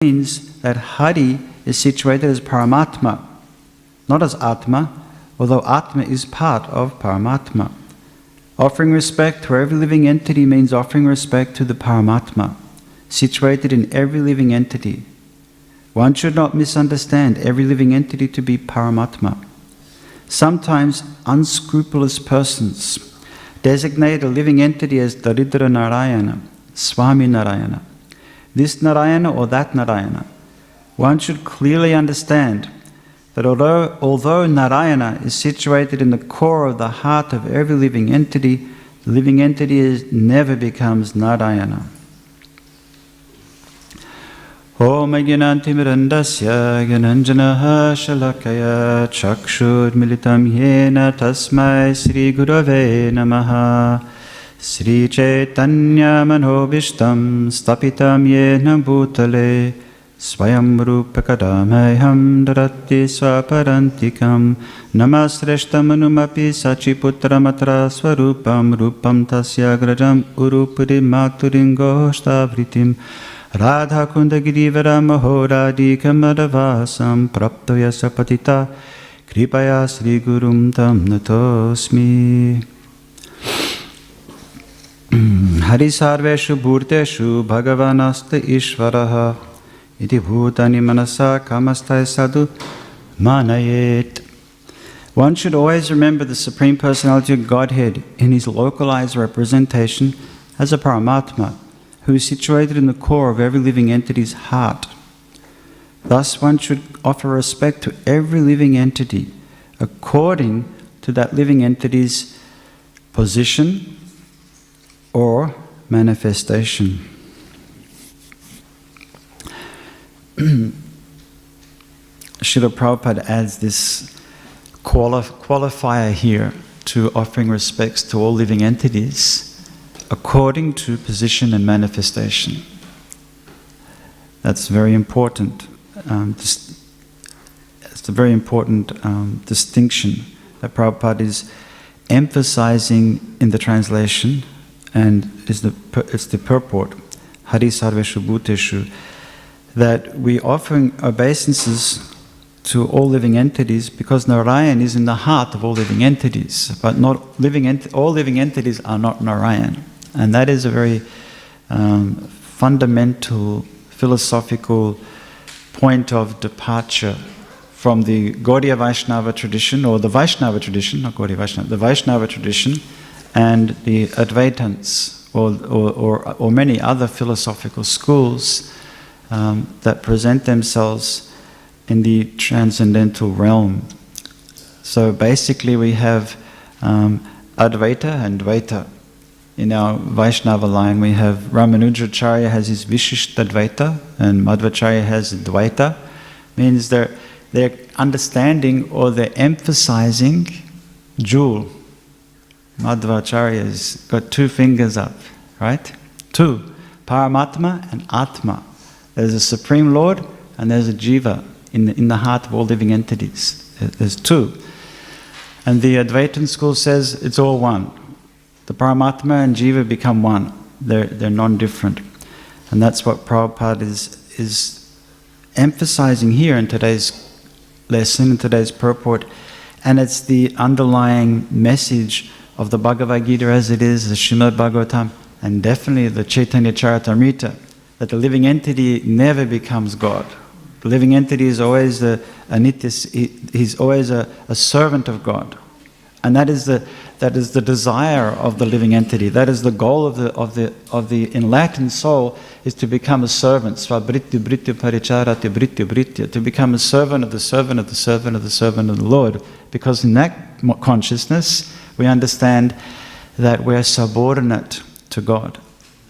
means that Hari is situated as Paramatma, not as Atma, although Atma is part of Paramatma. Offering respect to every living entity means offering respect to the Paramatma, situated in every living entity. One should not misunderstand every living entity to be Paramatma. Sometimes unscrupulous persons designate a living entity as Daridra Narayana, Swami Narayana, this Narayana or that Narayana. One should clearly understand that although Narayana is situated in the core of the heart of every living entity, the living entity never becomes Narayana. Om Ajnantimirandasya Gyananjanaha Shalakaya Chakshud Militam Yena Tasmai Sri Gurave Namaha Sri Chaitanya Manobishtam Stapitam Yena Bhutale Swayam Rupakadamayam Darati Swaparantikam Namasreshtamanumaphi Sachiputtramatra Swarupam Rupam Tasya Grajam Urupuri Maturingostavritim Radha Kunda Girivara Mahoradi Kamadavasam Praptoya Sapatita Kripaya Sri Gurum Tam Natosmi Hari Sarveshu Bhurteshu Bhagavanasta Ishvaraha Iti Bhutani Manasa Kamastai Sadhu Manayet. One should always remember the Supreme Personality of Godhead in his localized representation as a Paramatma, who is situated in the core of every living entity's heart. Thus one should offer respect to every living entity according to that living entity's position or manifestation. Srila Prabhupada adds this qualifier here to offering respects to all living entities according to position and manifestation. That's very important. It's a very important distinction that Prabhupada is emphasizing in the translation, and it's the purport, Hari Sarveshu Bhuteshu, that we offering obeisances to all living entities because Narayan is in the heart of all living entities, but not all living entities are not Narayan. And that is a very fundamental philosophical point of departure from the Gaudiya Vaishnava tradition, or the Vaishnava tradition, not Gaudiya Vaishnava, the Vaishnava tradition, and the Advaitants, or many other philosophical schools that present themselves in the transcendental realm. So basically we have Advaita and Dvaita. In our Vaishnava line we have Ramanujacharya has his Vishishta Dvaita and Madhvacharya has Dvaita. Means they're understanding or they're emphasizing jewel. Madhvacharya's got two fingers up, right? Two, Paramatma and Atma. There's a Supreme Lord and there's a Jiva in the heart of all living entities. There's two. And the Advaitin school says it's all one. The Paramatma and Jiva become one. They're non-different. And that's what Prabhupada is emphasizing here in today's lesson, in today's purport. And it's the underlying message of the Bhagavad Gita as it is, the Śrīmad Bhāgavatam, and definitely the Chaitanya Charitamrita, that the living entity never becomes God. The living entity is always he's always a servant of God. And that is the desire of the living entity. That is the goal of the enlightened soul, is to become a servant. Svabritya britya paricharati britya britya. To become a servant of the servant of the servant of the servant of the Lord. Because in that consciousness, we understand that we're subordinate to God.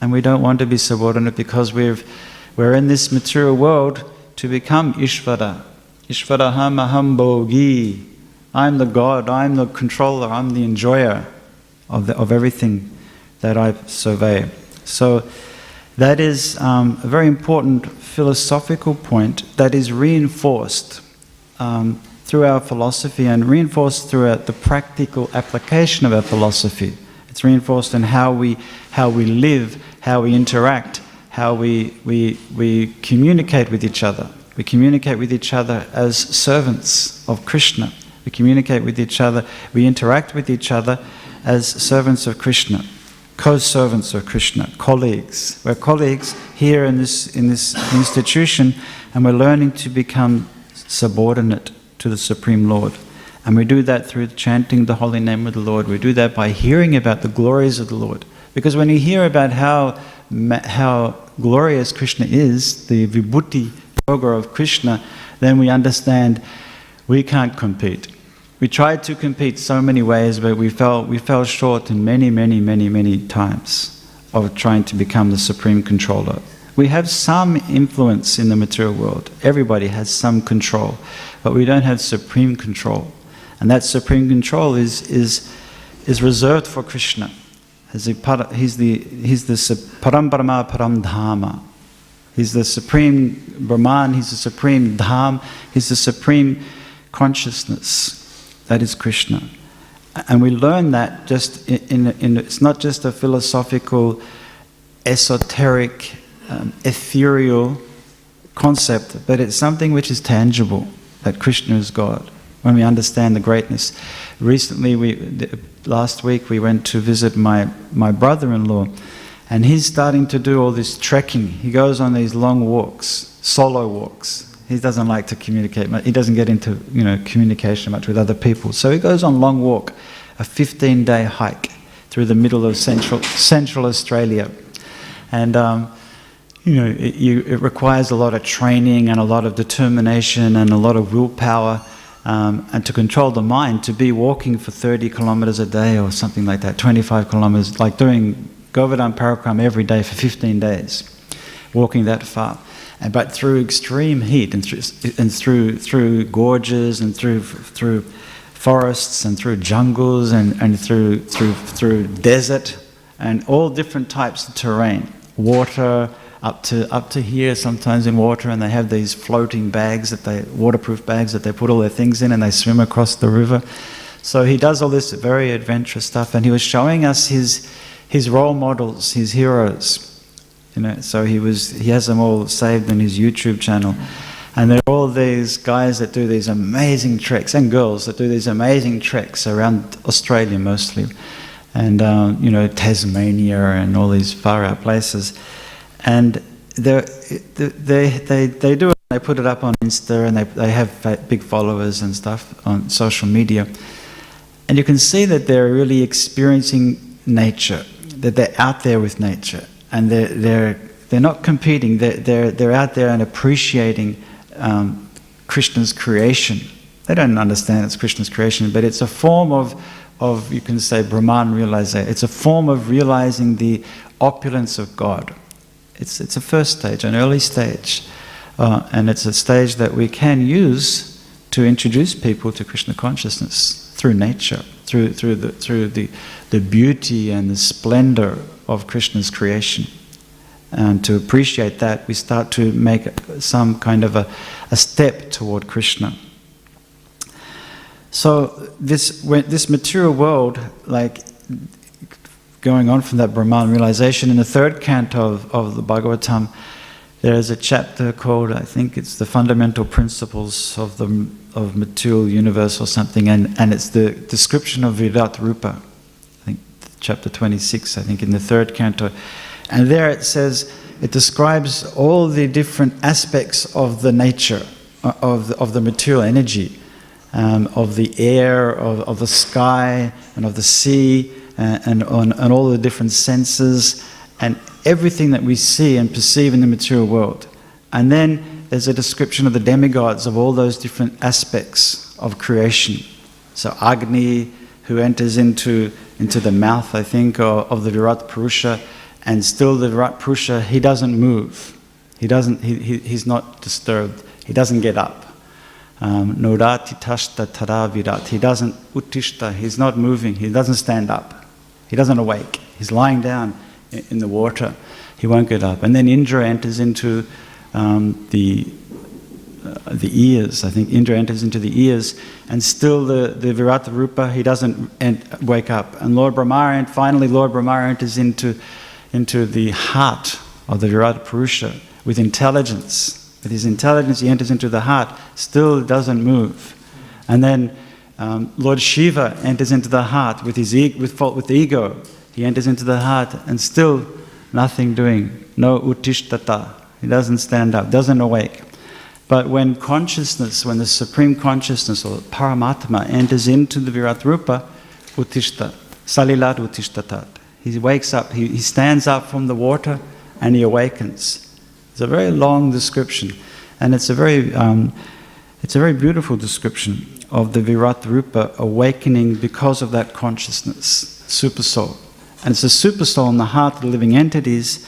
And we don't want to be subordinate because we're in this material world to become Ishvara. Ishvaraham aham bhogi. I'm the God, I'm the controller, I'm the enjoyer of everything that I survey. So that is a very important philosophical point that is reinforced through our philosophy and reinforced throughout the practical application of our philosophy. It's reinforced in how we live, how we interact, how we communicate with each other. We communicate with each other as servants of Krishna. We communicate with each other, we interact with each other as servants of Krishna, co-servants of Krishna, colleagues. We're colleagues here in this institution, and we're learning to become subordinate to the Supreme Lord. And we do that through chanting the holy name of the Lord. We do that by hearing about the glories of the Lord. Because when you hear about how glorious Krishna is, the vibhuti yoga of Krishna, then we understand we can't compete. We tried to compete so many ways, but we fell short in many times of trying to become the supreme controller. We have some influence in the material world. Everybody has some control, but we don't have supreme control. And that supreme control is reserved for Krishna. He's the Param Brahma Param Dhamma. He's the supreme Brahman, he's the supreme Dham, he's the supreme consciousness. That is Krishna. And we learn that just it's not just a philosophical, esoteric, ethereal concept, but it's something which is tangible, that Krishna is God. When we understand the greatness. Recently, last week, we went to visit my brother-in-law, and he's starting to do all this trekking. He goes on these long walks, solo walks. He doesn't like to communicate much. He doesn't get into communication much with other people. So he goes on long walk, a 15-day hike through the middle of Central Australia, and it requires a lot of training and a lot of determination and a lot of willpower. And to control the mind, to be walking for 30 kilometers a day or something like that, 25 kilometers, like doing Govardhan Parakram every day for 15 days, walking that far. But through extreme heat and through gorges and through forests and through jungles and through desert and all different types of terrain, water, up to here sometimes in water, and they have these floating bags waterproof bags that they put all their things in, and they swim across the river. So he does all this very adventurous stuff, and he was showing us his role models, his heroes. So he has them all saved in his YouTube channel, and they're all these guys that do these amazing treks, and girls that do these amazing treks around Australia mostly, and Tasmania and all these far out places. And they do it, they put it up on Insta, and they have big followers and stuff on social media. And you can see that they're really experiencing nature, that they're out there with nature, and they're not competing. They're out there and appreciating Krishna's creation. They don't understand it's Krishna's creation, but it's a form of you can say Brahman realization. It's a form of realizing the opulence of God. It's a first stage, an early stage, and it's a stage that we can use to introduce people to Krishna consciousness through nature, through the beauty and the splendor of Krishna's creation. And to appreciate that, we start to make some kind of a step toward Krishna. So this material world, like, going on from that Brahman realization, in the third canto of the Bhagavatam, there is a chapter called, I think it's the fundamental principles of material universe or something, and it's the description of Virat Rupa. I think chapter 26, I think, in the third canto. And there it says, it describes all the different aspects of the nature, of the material energy, of the air, of the sky, and of the sea, and all the different senses, and everything that we see and perceive in the material world. And then there's a description of the demigods, of all those different aspects of creation. So Agni, who enters into the mouth, I think, of the Virat Purusha, and still the Virat Purusha, he doesn't move. He's not disturbed. He doesn't get up. Nodati tashta tada virat. He doesn't uttishta. He's not moving. He doesn't stand up. He doesn't awake. He's lying down in the water. He won't get up. And then Indra enters into the ears. I think Indra enters into the ears, and still the Virata Rupa, he doesn't wake up. And finally Lord Brahma enters into the heart, of the Virat Purusha with intelligence. With his intelligence, he enters into the heart, still doesn't move. And then Lord Shiva enters into the heart with his with ego. He enters into the heart and still nothing doing. No uttishtata. He doesn't stand up, doesn't awake. But when consciousness, when the supreme consciousness or Paramatma enters into the Virat Rupa, uttishta, salilat uttishtatat. He wakes up, he stands up from the water and he awakens. It's a very long description, and it's a very beautiful description of the Virat Rupa awakening because of that consciousness, super soul. And it's the super soul in the heart of the living entities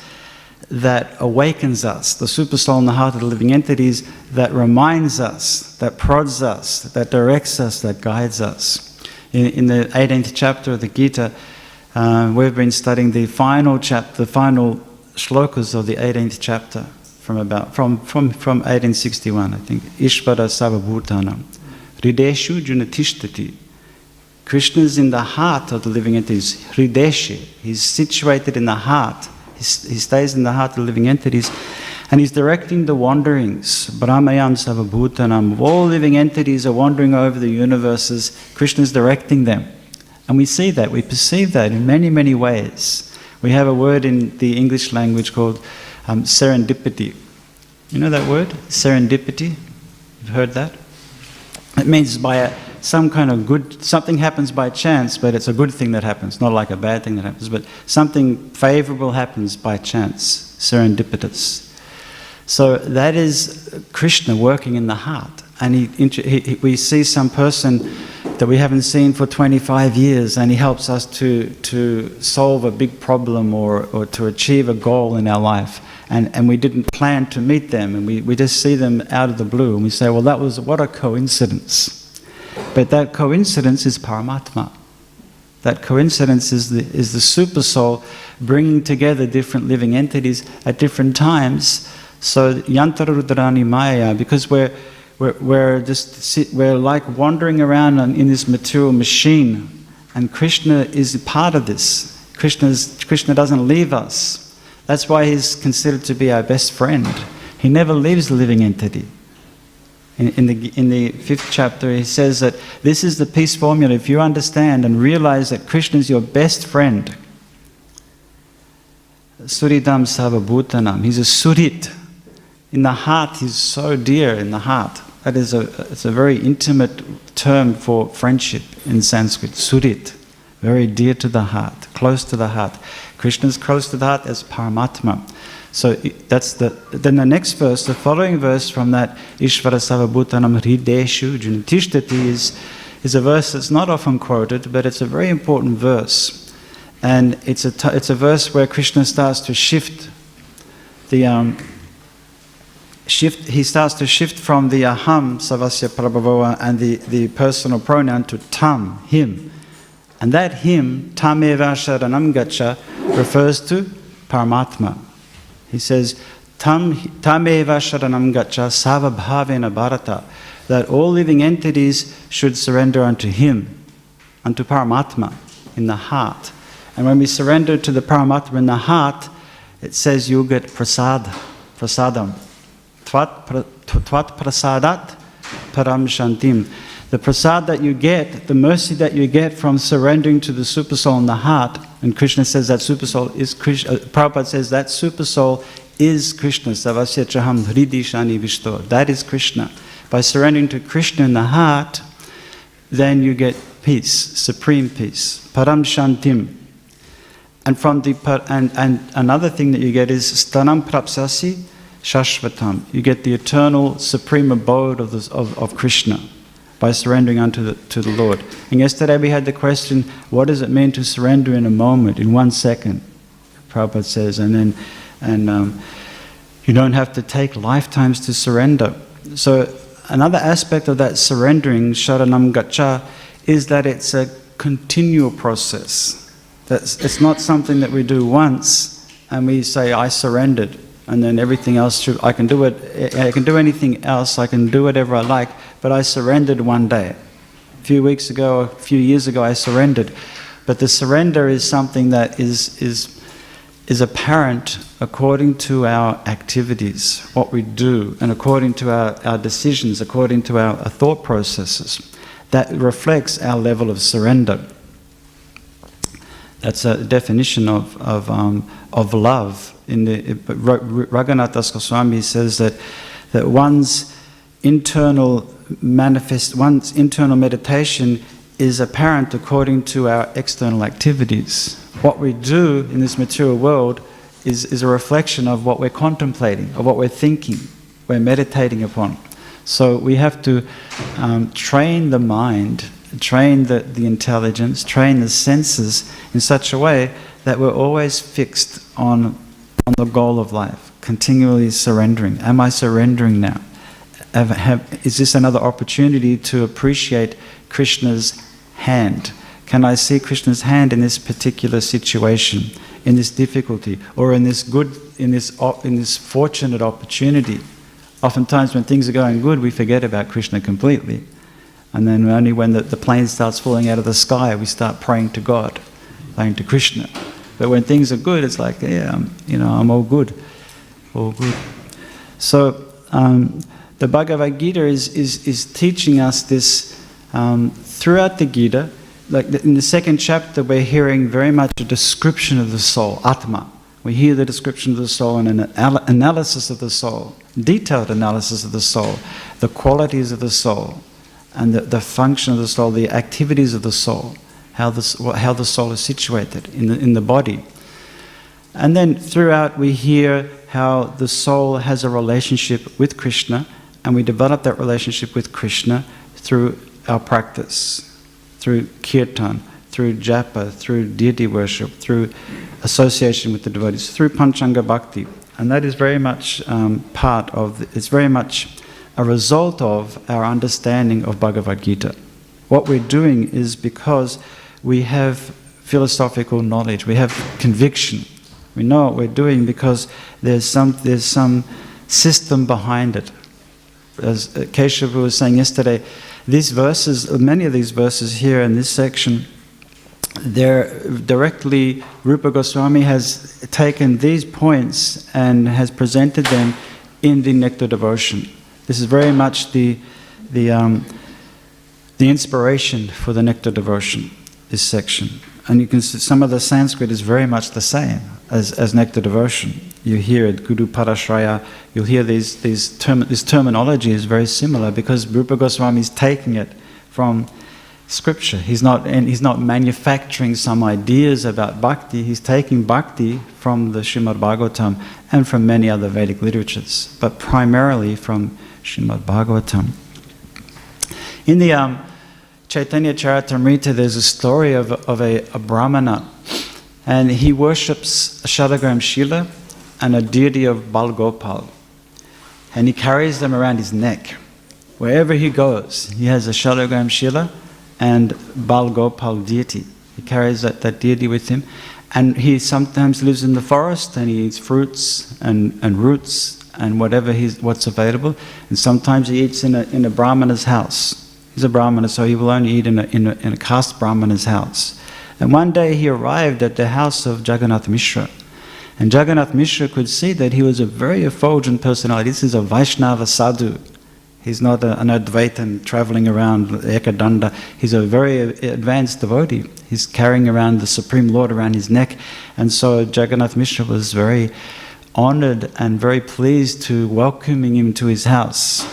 that awakens us, the super soul in the heart of the living entities that reminds us, that prods us, that directs us, that guides us. In the 18th chapter of the Gita, we've been studying the final shlokas of the 18th chapter from 1861, I think. Ishvara Sarvabhutanam. Hrideshu Junatishtati. Krishna is in the heart of the living entities. Hrideshi. He's situated in the heart. He stays in the heart of the living entities. And he's directing the wanderings. Brahmayam Sarvabhutanam. All living entities are wandering over the universes. Krishna is directing them. And we see that, we perceive that in many, many ways. We have a word in the English language called serendipity. You know that word? Serendipity? You've heard that? It means something happens by chance, but it's a good thing that happens, not like a bad thing that happens, but something favorable happens by chance, serendipitous. So that is Krishna working in the heart. And we see some person that we haven't seen for 25 years, and he helps us to solve a big problem or to achieve a goal in our life. And we didn't plan to meet them, and we just see them out of the blue, and we say, well, what a coincidence. But that coincidence is Paramatma. That coincidence is the super soul bringing together different living entities at different times. So Yantara Rudrani Maya, because we're like wandering around in this material machine, and Krishna is part of this. Krishna doesn't leave us. That's why he's considered to be our best friend. He never leaves the living entity. In the 5th chapter, he says that this is the peace formula. If you understand and realize that Krishna is your best friend, Suridam Sarvabhutanam, he's a Surit. In the heart, he's so dear in the heart. It's a very intimate term for friendship in Sanskrit, Surit. Very dear to the heart, close to the heart. Krishna is close to the heart as Paramatma. So then the next verse, the following verse from that Ishvara Sarvabhutanam Hrideshu Junatishtati is a verse that's not often quoted, but it's a very important verse. And it's a verse where Krishna starts to shift he starts to shift from the aham, savasya prabhava, and the personal pronoun to tam, him. And that him, tameva sharanam gacha, refers to Paramatma. He says, tameva sharanam gacha savabhavena bharata, that all living entities should surrender unto him, unto Paramatma, in the heart. And when we surrender to the Paramatma in the heart, it says you'll get prasadam. Tvat prasadat param shantim. The prasad that you get, the mercy that you get from surrendering to the super soul in the heart, and Krishna says that super soul is Krishna, Prabhupada says that super soul is Krishna. Savasya chaham hridi shani vishto. That is Krishna. By surrendering to Krishna in the heart, then you get peace, supreme peace. Param shantim. And from and another thing that you get is stanam prapsasi shashvatam. You get the eternal supreme abode of Krishna by surrendering unto the Lord. And yesterday we had the question, what does it mean to surrender in a moment, in 1 second? Prabhupada says, and you don't have to take lifetimes to surrender. So another aspect of that surrendering, sharanam gacha, is that it's a continual process. It's not something that we do once and we say, I surrendered, and then everything else I can do anything else, I can do whatever I like, but I surrendered one day. A few weeks ago, a few years ago, I surrendered. But the surrender is something that is is apparent according to our activities, what we do, and according to our decisions, according to our thought processes. That reflects our level of surrender. That's a definition of love. In the Raghunath Das Goswami says that one's internal meditation is apparent according to our external activities. What we do in this material world is a reflection of what we're contemplating, of what we're thinking, we're meditating upon. So we have to train the mind, train the intelligence, train the senses in such a way that we're always fixed on the goal of life, continually surrendering. Am I surrendering now? Is this another opportunity to appreciate Krishna's hand? Can I see Krishna's hand in this particular situation, in this difficulty, or in this fortunate opportunity? Oftentimes when things are going good, we forget about Krishna completely. And then only when the plane starts falling out of the sky, we start praying to God, praying to Krishna. But when things are good, it's like, yeah, I'm all good. All good. So the Bhagavad Gita is teaching us this throughout the Gita. Like in the second chapter, we're hearing very much a description of the soul, Atma. We hear the description of the soul and an analysis of the soul, detailed analysis of the soul, the qualities of the soul, and the function of the soul, the activities of the soul, how the soul is situated in the body. And then throughout we hear how the soul has a relationship with Krishna, and we develop that relationship with Krishna through our practice, through kirtan, through japa, through deity worship, through association with the devotees, through Panchanga Bhakti. And that is very much it's very much a result of our understanding of Bhagavad Gita. What we're doing is because we have philosophical knowledge, we have conviction. We know what we're doing because there's some system behind it. As Keshav was saying yesterday, these verses, many of these verses here in this section, they're directly, Rupa Goswami has taken these points and has presented them in the Nectar Devotion. This is very much the inspiration for the Nectar Devotion, this section. And you can see some of the Sanskrit is very much the same as Nectar Devotion. You hear it, Guru Parashraya, you'll hear this terminology is very similar because Rupa Goswami is taking it from Scripture. He's not manufacturing some ideas about bhakti, he's taking bhakti from the Śrīmad Bhāgavatam and from many other Vedic literatures, but primarily from Śrīmad Bhāgavatam. In the Chaitanya Charitamrita, there's a story of a brahmana, and he worships a Shalagram Shila and a deity of Bal Gopal, and he carries them around his neck. Wherever he goes, he has a Shalagram Shila and Bal Gopal deity. He carries that deity with him, and he sometimes lives in the forest and he eats fruits and roots and what's available, and sometimes he eats in a brahmana's house. He's a brahmana, so he will only eat in a caste brahmana's house. And one day he arrived at the house of Jagannath Mishra, and Jagannath Mishra could see that he was a very effulgent personality. This is a Vaishnava sadhu. He's not an Advaitan traveling around Ekadanda. He's a very advanced devotee. He's carrying around the Supreme Lord around his neck. And so Jagannath Mishra was very honored and very pleased to welcoming him to his house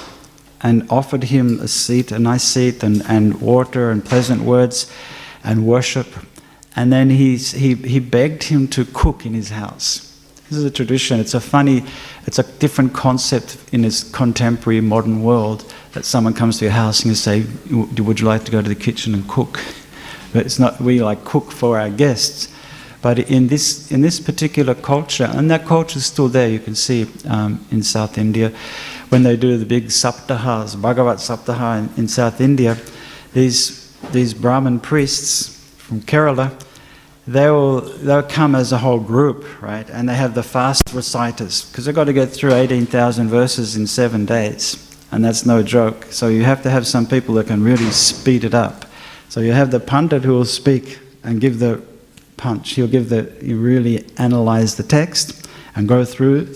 and offered him a seat, a nice seat, and water and pleasant words and worship. And then he begged him to cook in his house. This is a tradition. It's a different concept in this contemporary modern world that someone comes to your house and you say, would you like to go to the kitchen and cook? But it's not, we like cook for our guests. But in this particular culture, and that culture is still there, you can see in South India, when they do the big saptahas, Bhagavat Saptaha in South India, these Brahmin priests from Kerala, they'll come as a whole group, right? And they have the fast reciters, because they've got to get through 18,000 verses in 7 days, and that's no joke. So you have to have some people that can really speed it up. So you have the Pandit who will speak and give the punch. He'll really analyze the text and go through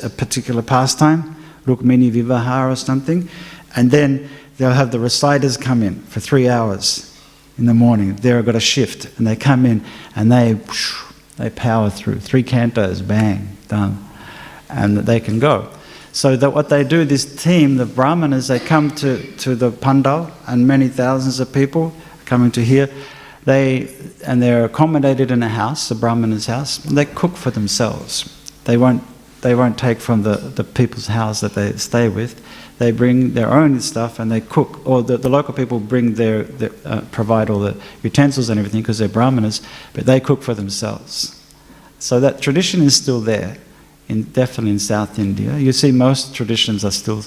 a particular pastime, Rukmini Vivaha or something, and then they'll have the reciters come in for 3 hours in the morning. They've got a shift, and they come in and they power through 3 cantos, bang, done, and they can go. So that what they do, this team, the Brahmanas, they come to the pandal, and many thousands of people coming to hear. They're accommodated in a house, the Brahmana's house. And they cook for themselves. They won't take from the people's house that they stay with. They bring their own stuff and they cook. Or the local people provide all the utensils and everything because they're Brahmanas, but they cook for themselves. So that tradition is still there. Definitely in South India. You see most traditions are still,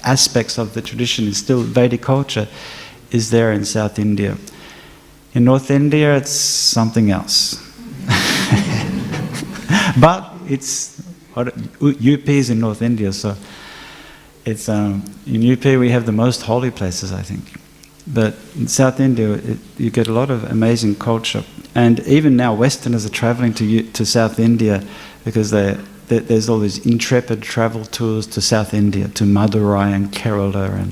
aspects of the tradition is still, Vedic culture is there in South India. In North India it's something else. But it's, UP is in North India, so it's, in UP we have the most holy places, I think. But in South India you get a lot of amazing culture. And even now Westerners are traveling to South India because there's all these intrepid travel tours to South India, to Madurai and Kerala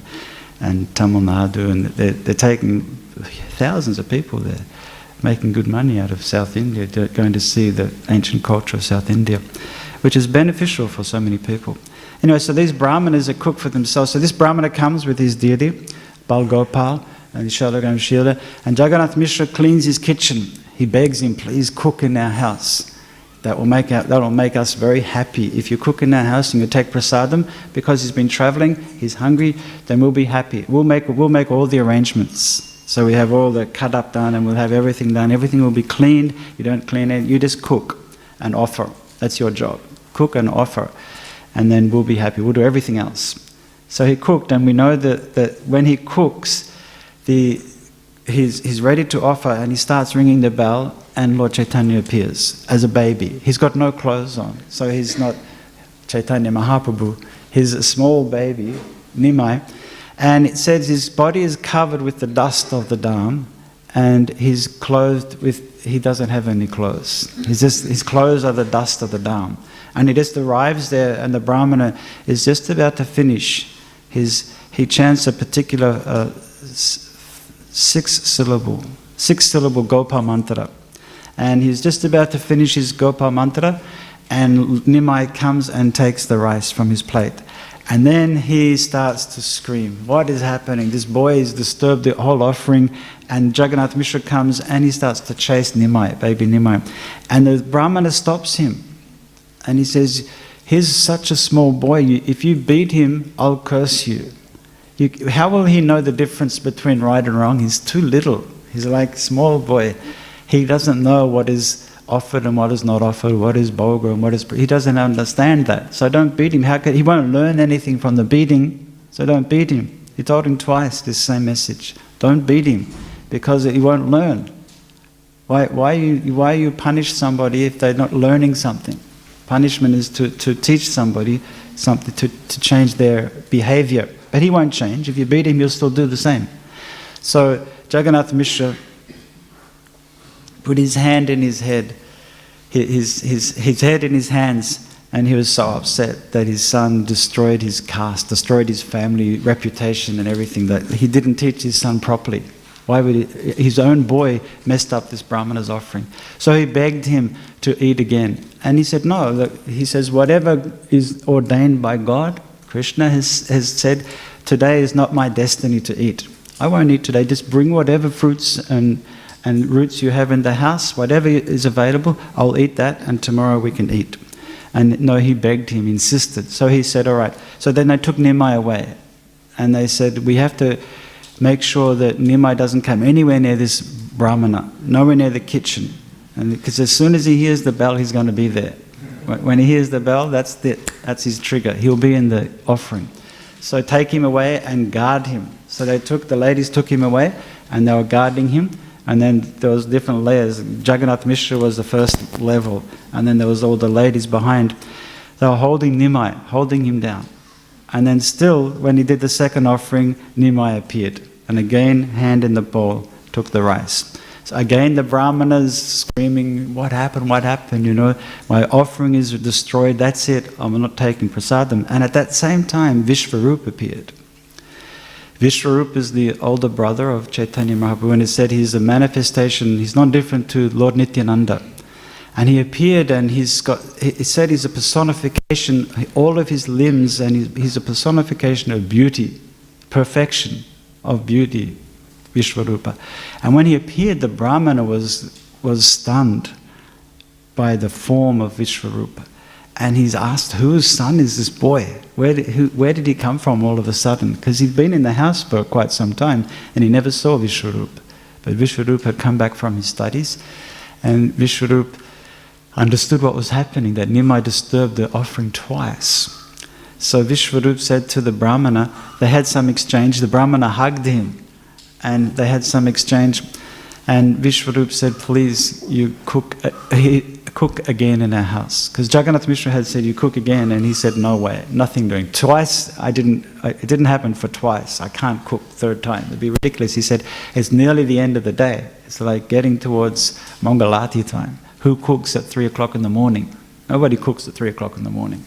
and Tamil Nadu, and they're taking thousands of people there, making good money out of South India, going to see the ancient culture of South India, which is beneficial for so many people. Anyway, so these Brahmanas are cook for themselves. So this Brahmana comes with his deity, Bal Gopal, and Shalagam Shila, and Jagannath Mishra cleans his kitchen. He begs him, please cook in our house. That will make us very happy. If you cook in our house and you take prasadam, because he's been traveling, he's hungry, then we'll be happy. We'll make all the arrangements. So we have all the cut up done and we'll have everything done. Everything will be cleaned. You don't clean it. You just cook and offer. That's your job. Cook and offer. And then we'll be happy. We'll do everything else. So he cooked, and we know that when he cooks, he's ready to offer, and he starts ringing the bell, and Lord Chaitanya appears as a baby. He's got no clothes on, so he's not Chaitanya Mahaprabhu. He's a small baby, Nimai, and it says his body is covered with the dust of the dham, and he's clothed with, he doesn't have any clothes. His clothes are the dust of the dham. And he just arrives there, and the Brahmana is just about to finish. He chants a particular six syllable Gopal mantra. And he's just about to finish his Gopal mantra, and Nimai comes and takes the rice from his plate. And then he starts to scream, what is happening? This boy has disturbed the whole offering. And Jagannath Mishra comes and he starts to chase Nimai, baby Nimai. And the Brahmana stops him. And he says, he's such a small boy, if you beat him, I'll curse you. How will he know the difference between right and wrong? He's too little. He's like a small boy. He doesn't know what is offered and what is not offered, what is bhoga and what is... He doesn't understand that. So don't beat him. He won't learn anything from the beating, so don't beat him. He told him twice this same message. Don't beat him, because he won't learn. Why you punish somebody if they're not learning something? Punishment is to teach somebody something, to change their behavior. But he won't change. If you beat him, he'll still do the same. So Jagannath Mishra put his hand in his head, his head in his hands, and he was so upset that his son destroyed his caste, destroyed his family reputation and everything, that he didn't teach his son properly. Why would his own boy messed up this Brahmana's offering? So he begged him to eat again. And he said, no. He says, whatever is ordained by God, Krishna has said, today is not my destiny to eat. I won't eat today. Just bring whatever fruits and roots you have in the house, whatever is available, I'll eat that, and tomorrow we can eat. And no, he begged him, insisted. So he said, all right. So then they took Nimai away. And they said, we have to make sure that Nimai doesn't come anywhere near this Brahmana, nowhere near the kitchen. Because as soon as he hears the bell, he's going to be there. When he hears the bell, that's his trigger. He'll be in the offering. So take him away and guard him. So the ladies took him away, and they were guarding him. And then there was different layers. Jagannath Mishra was the first level, and then there was all the ladies behind. They were holding Nimai, holding him down. And then still, when he did the second offering, Nimai appeared. And again, hand in the bowl, took the rice. So again, the brahmanas screaming, what happened, you know, my offering is destroyed, that's it, I'm not taking prasadam. And at that same time, Vishvarupa appeared. Vishvarupa is the older brother of Chaitanya Mahaprabhu, and it said he's a manifestation, he's not different to Lord Nityananda. And he appeared, and it said he's a personification, all of his limbs, and he's a personification of beauty, perfection of beauty, Vishvarupa. And when he appeared, the Brahmana was stunned by the form of Vishvarupa. And he's asked, whose son is this boy? Where did he come from all of a sudden? Because he'd been in the house for quite some time, and he never saw Vishvarupa. But Vishvarupa had come back from his studies, and Vishvarupa understood what was happening, that Nimai disturbed the offering twice. So Vishvarupa said to the Brahmana, they had some exchange, the Brahmana hugged him, and they had some exchange, and Vishvarupa said, please, you cook again in our house. Because Jagannath Mishra had said, you cook again, and he said, no way, nothing doing. Twice, it didn't happen for twice, I can't cook third time, it'd be ridiculous. He said, it's nearly the end of the day, it's like getting towards Mangalati time. Who cooks at 3 o'clock in the morning? Nobody cooks at 3 o'clock in the morning,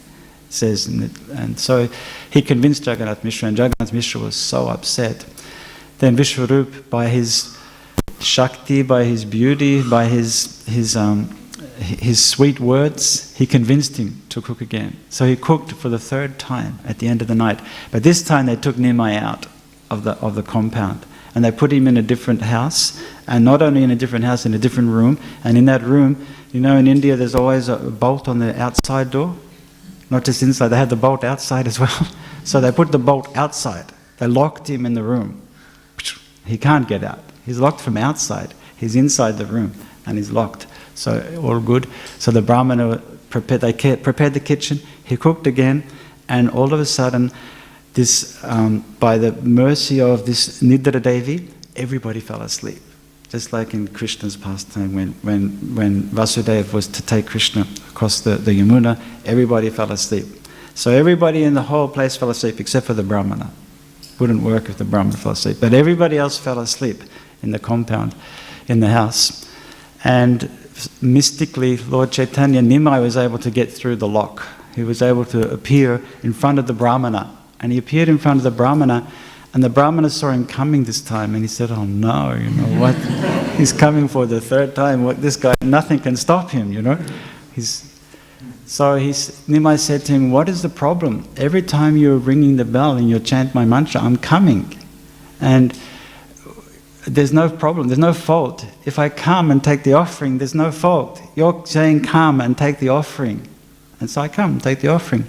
says. And so he convinced Jagannath Mishra, and Jagannath Mishra was so upset. Then Vishvarupa, by his shakti, by his beauty, by his sweet words, he convinced him to cook again. So he cooked for the third time at the end of the night. But this time they took Nimai out of the compound. And they put him in a different house, and not only in a different house, in a different room. And in that room, you know, in India there's always a bolt on the outside door, not just inside, they had the bolt outside as well. So they put the bolt outside, they locked him in the room. He can't get out, he's locked from outside, he's inside the room and he's locked. So all good. So the Brahmana prepared the kitchen, he cooked again, and all of a sudden, this, by the mercy of this Nidra Devi, everybody fell asleep. Just like in Krishna's pastime, when Vasudeva was to take Krishna across the Yamuna, everybody fell asleep. So everybody in the whole place fell asleep except for the Brahmana. Wouldn't work if the Brahmana fell asleep. But everybody else fell asleep in the compound, in the house. And mystically, Lord Chaitanya, Nimai was able to get through the lock. He was able to appear in front of the Brahmana. And he appeared in front of the Brahmana, and the Brahmana saw him coming this time, and he said, oh no, you know what? He's coming for the third time. What, this guy, nothing can stop him, you know? Nimai said to him, what is the problem? Every time you're ringing the bell and you chant my mantra, I'm coming. And there's no problem, there's no fault. If I come and take the offering, there's no fault. You're saying come and take the offering. And so I come and take the offering.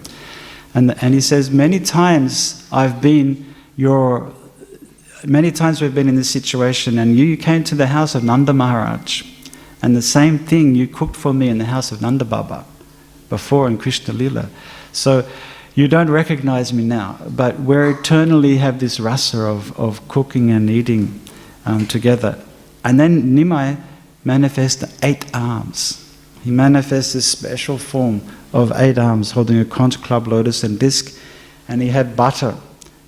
And he says, many times we've been in this situation, and you came to the house of Nanda Maharaj, and the same thing you cooked for me in the house of Nanda Baba before in Krishna Lila. So you don't recognize me now, but we eternally have this rasa of cooking and eating together. And then Nimai manifests 8 arms. He manifests this special form of 8 arms holding a conch, club, lotus and disc, and he had butter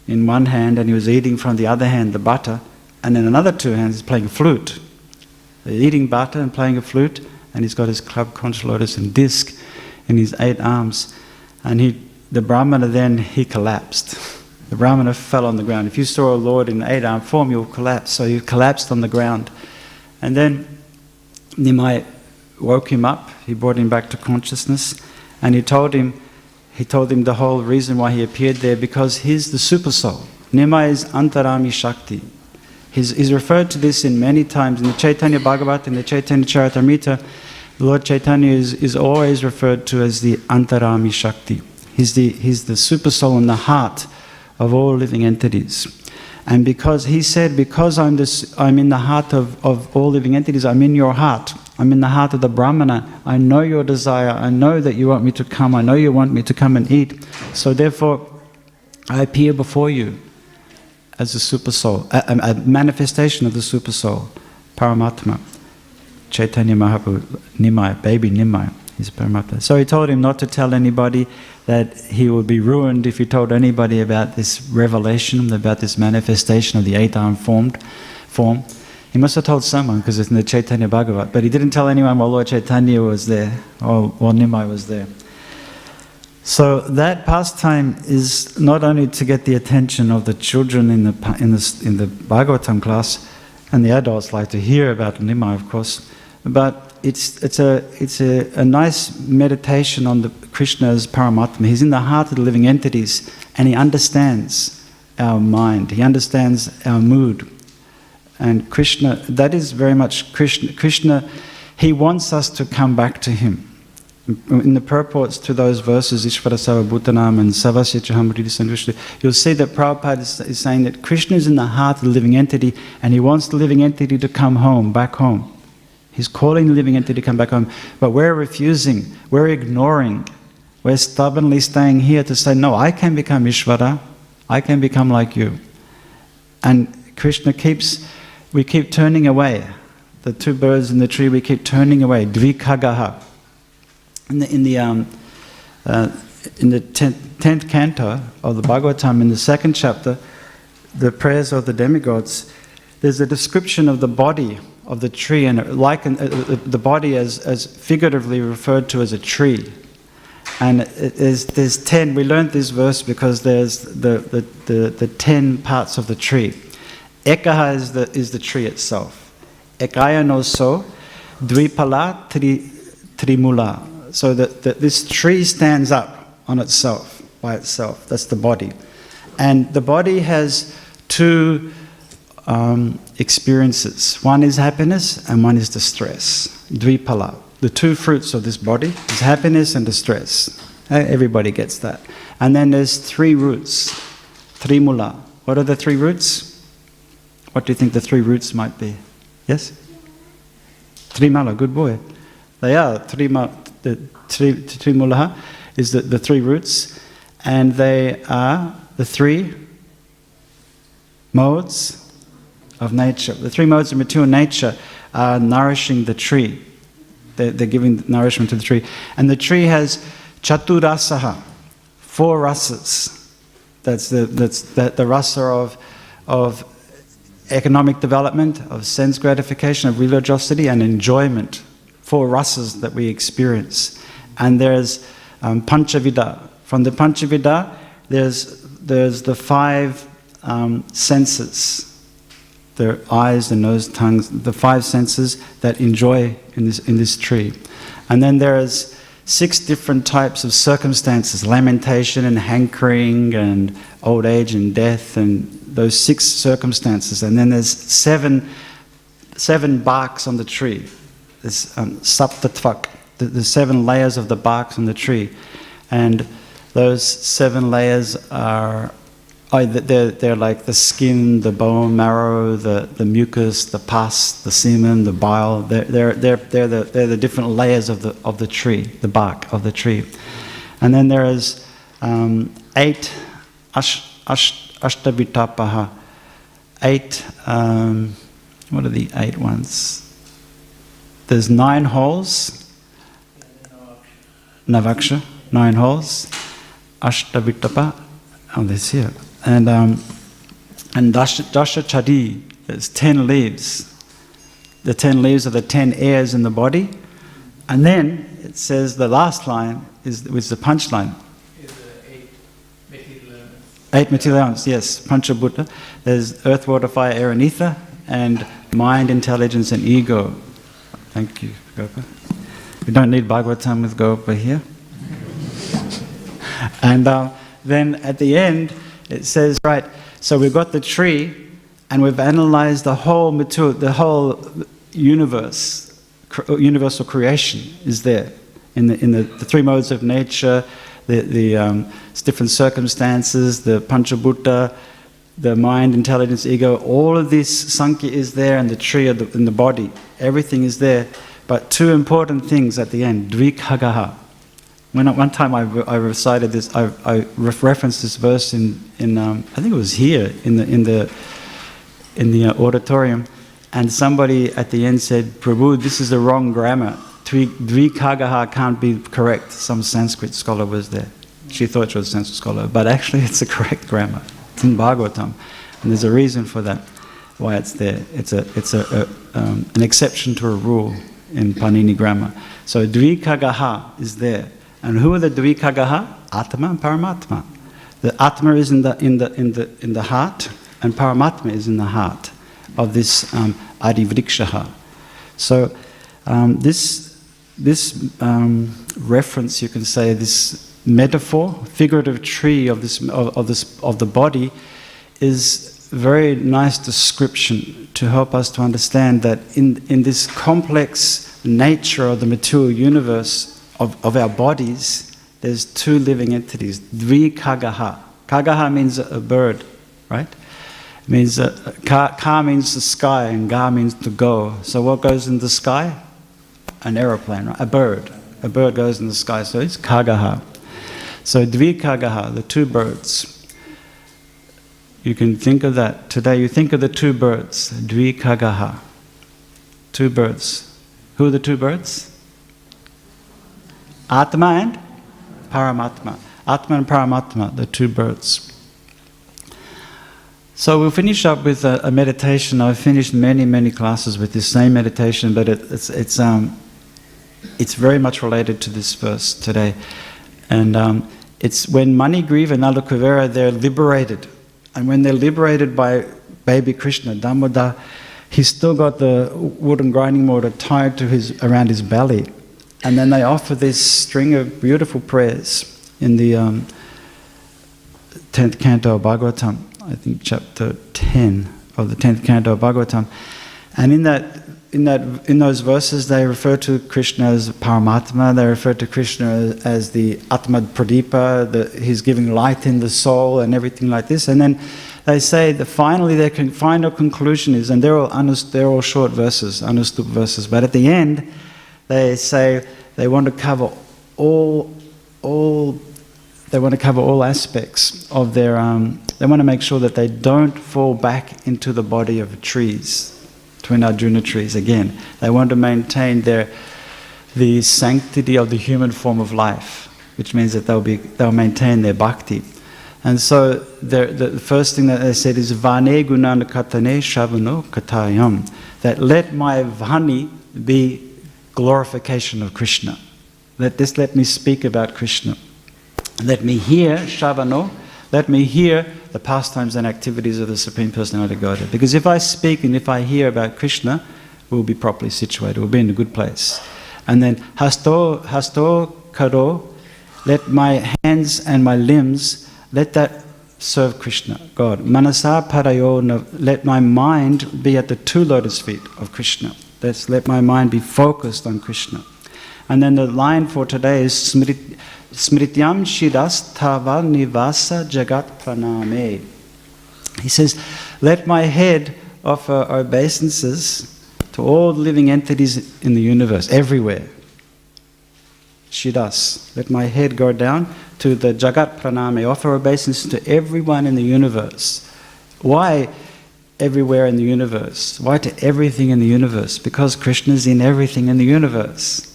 in one hand and he was eating from the other hand the butter, and in another 2 hands he's playing a flute. He's eating butter and playing a flute, and he's got his club, conch, lotus and disc in his 8 arms. And the Brahmana then, he collapsed. The Brahmana fell on the ground. If you saw a Lord in 8-arm form, you'll collapse. So he collapsed on the ground. And then Nimai woke him up, he brought him back to consciousness, and he told him the whole reason why he appeared there, because he's the super soul. Nimai is Antarami Shakti. He's referred to this in many times. In the Chaitanya Bhāgavatam, in the Chaitanya Charitamrita, Lord Chaitanya is always referred to as the Antarami Shakti. He's the super soul in the heart of all living entities. And because he said, because I'm in the heart of all living entities, I'm in your heart. I'm in the heart of the Brahmana. I know your desire. I know that you want me to come. I know you want me to come and eat. So therefore, I appear before you as a super soul, a manifestation of the super soul, Paramatma. Chaitanya Mahaprabhu, Nimai, baby Nimai, he's Paramatma. So he told him not to tell anybody, that he would be ruined if he told anybody about this revelation, about this manifestation of the 8-arm form. He must have told someone because it's in the Chaitanya Bhagavat, but he didn't tell anyone while Lord Chaitanya was there or while Nimai was there. So that pastime is not only to get the attention of the children in the Bhagavatam class, and the adults like to hear about Nimai, of course, but it's a nice meditation on the Krishna's Paramatma. He's in the heart of the living entities, and he understands our mind. He understands our mood. And Krishna, that is very much Krishna. Krishna, he wants us to come back to him. In the purports to those verses, Ishvara Sava Bhutanam and Savasya Chahamriti Sankrishna, you'll see that Prabhupada is saying that Krishna is in the heart of the living entity, and he wants the living entity to come home, back home. He's calling the living entity to come back home, but we're refusing, we're ignoring, we're stubbornly staying here to say, no, I can become Ishvara, I can become like you. And Krishna we keep turning away. The two birds in the tree, we keep turning away. Dvikagaha. In the 10th canto of the Bhagavatam, in the 2nd chapter, the prayers of the demigods, there's a description of the body of the tree, and the body as figuratively referred to as a tree. And there's 10. We learned this verse because there's the 10 parts of the tree. Ekaha is the tree itself. Ekaya no so, dvipala trimula. So that this tree stands up on itself, by itself. That's the body. And the body has two experiences. One is happiness and one is distress. Dvipala. The two fruits of this body is happiness and distress. Everybody gets that. And then there's 3 roots. Trimula. What are the 3 roots? What do you think the 3 roots might be? Yes? Trimala, good boy. They are. The Trimula is the 3 roots, and they are the 3 modes of nature. The 3 modes of mature nature are nourishing the tree. They're giving nourishment to the tree. And the tree has Chaturasaha, 4 rasas. That's the rasa of economic development, of sense gratification, of religiosity and enjoyment. 4 rasas that we experience. And there's Panchavida. From the Panchavida, there's the 5 senses. The eyes, the nose, tongues, the 5 senses that enjoy in this tree. And then there's 6 different types of circumstances, lamentation and hankering and old age and death, and those 6 circumstances. And then there's 7 barks on the tree. There's saptatvak, the 7 layers of the barks on the tree. And those 7 layers are, they're like the skin, the bone marrow, the mucus, the pus, the semen, the bile. They're the different layers of the tree, the bark of the tree. And then there is 8 ashtabitapaha. 8. What are the 8 ones? There's 9 holes. Navaksha, 9 holes. Ashtabitapa. Oh, this here. And Dasha Chadi, there's 10 leaves. The 10 leaves are the 10 airs in the body. And then it says the last line is the punchline. Is 8 material elements. 8 material elements, yes. Panchabhuta. There's earth, water, fire, air, and ether, and mind, intelligence, and ego. Thank you, Gopa. We don't need Bhagavatam with Gopa here. And then at the end, it says, right, so we've got the tree, and we've analyzed the whole universe, universal creation is there in the 3 modes of nature, the different circumstances, the Panchabhuta, the mind, intelligence, ego. All of this Sankhya is there, and the tree in the body. Everything is there, but 2 important things at the end. Dvikagaha. One time I recited this, I referenced this verse in I think it was here in the auditorium, and somebody at the end said, "Prabhu, this is the wrong grammar. Dvikagaha can't be correct." Some Sanskrit scholar was there. She thought she was a Sanskrit scholar, but actually it's the correct grammar. It's in Bhagavatam, and there's a reason for that. why it's there. It's an exception to a rule in Panini grammar. So Dvikagaha is there. And who are the Dvikagaha? Atma and Paramatma. The Atma is in the heart, and Paramatma is in the heart of this Adivrikshaha. So this reference, you can say, this metaphor, figurative tree of the body, is a very nice description to help us to understand that in this complex nature of the material universe of our bodies, there's two living entities, Dvikagaha. Kagaha means a bird, right? It means ka means the sky and ga means to go. So what goes in the sky? An aeroplane, right? A bird. A bird goes in the sky, so it's kagaha. So Dvikagaha, the two birds. You can think of that. Today you think of the two birds, Dvikagaha. Two birds. Who are the two birds? Atma and Paramatma. Atma and Paramatma, the two birds. So we'll finish up with a meditation. I've finished many classes with this same meditation, but it's very much related to this verse today. And it's when Manigriva and Nalakuvera, they're liberated. And when they're liberated by baby Krishna, Damodar, he's still got the wooden grinding mortar tied to around his belly. And then they offer this string of beautiful prayers in the 10th canto of Bhagavatam, I think chapter 10 of the 10th canto of Bhagavatam. And in those verses, they refer to Krishna as Paramatma, they refer to Krishna as the Atma Pradipa, he's giving light in the soul and everything like this. And then they say that finally their final conclusion is, and they're all short verses, Anustup verses, but at the end, they say they want to cover all aspects of their. They want to make sure that they don't fall back into the body of trees, twin Arjuna trees again. They want to maintain the sanctity of the human form of life, which means that they'll maintain their bhakti. And so the first thing that they said is Vane Gunana Katane Shavano Katayam, that let my Vani be glorification of Krishna. Let me speak about Krishna. Let me hear Shavano, let me hear the pastimes and activities of the Supreme Personality of Godhead. Because if I speak and if I hear about Krishna, we'll be properly situated, we'll be in a good place. And then Hasto Karo, let my hands and my limbs, let that serve Krishna, God. Manasa Parayo, let my mind be at the two lotus feet of Krishna. Let my mind be focused on Krishna. And then the line for today is Smrityam Shiras Tava Nivasa Jagat Praname. He says, let my head offer obeisances to all living entities in the universe, everywhere. Shiras. Let my head go down to the Jagat Praname, offer obeisances to everyone in the universe. Why everywhere in the universe? Why to everything in the universe? Because Krishna is in everything in the universe.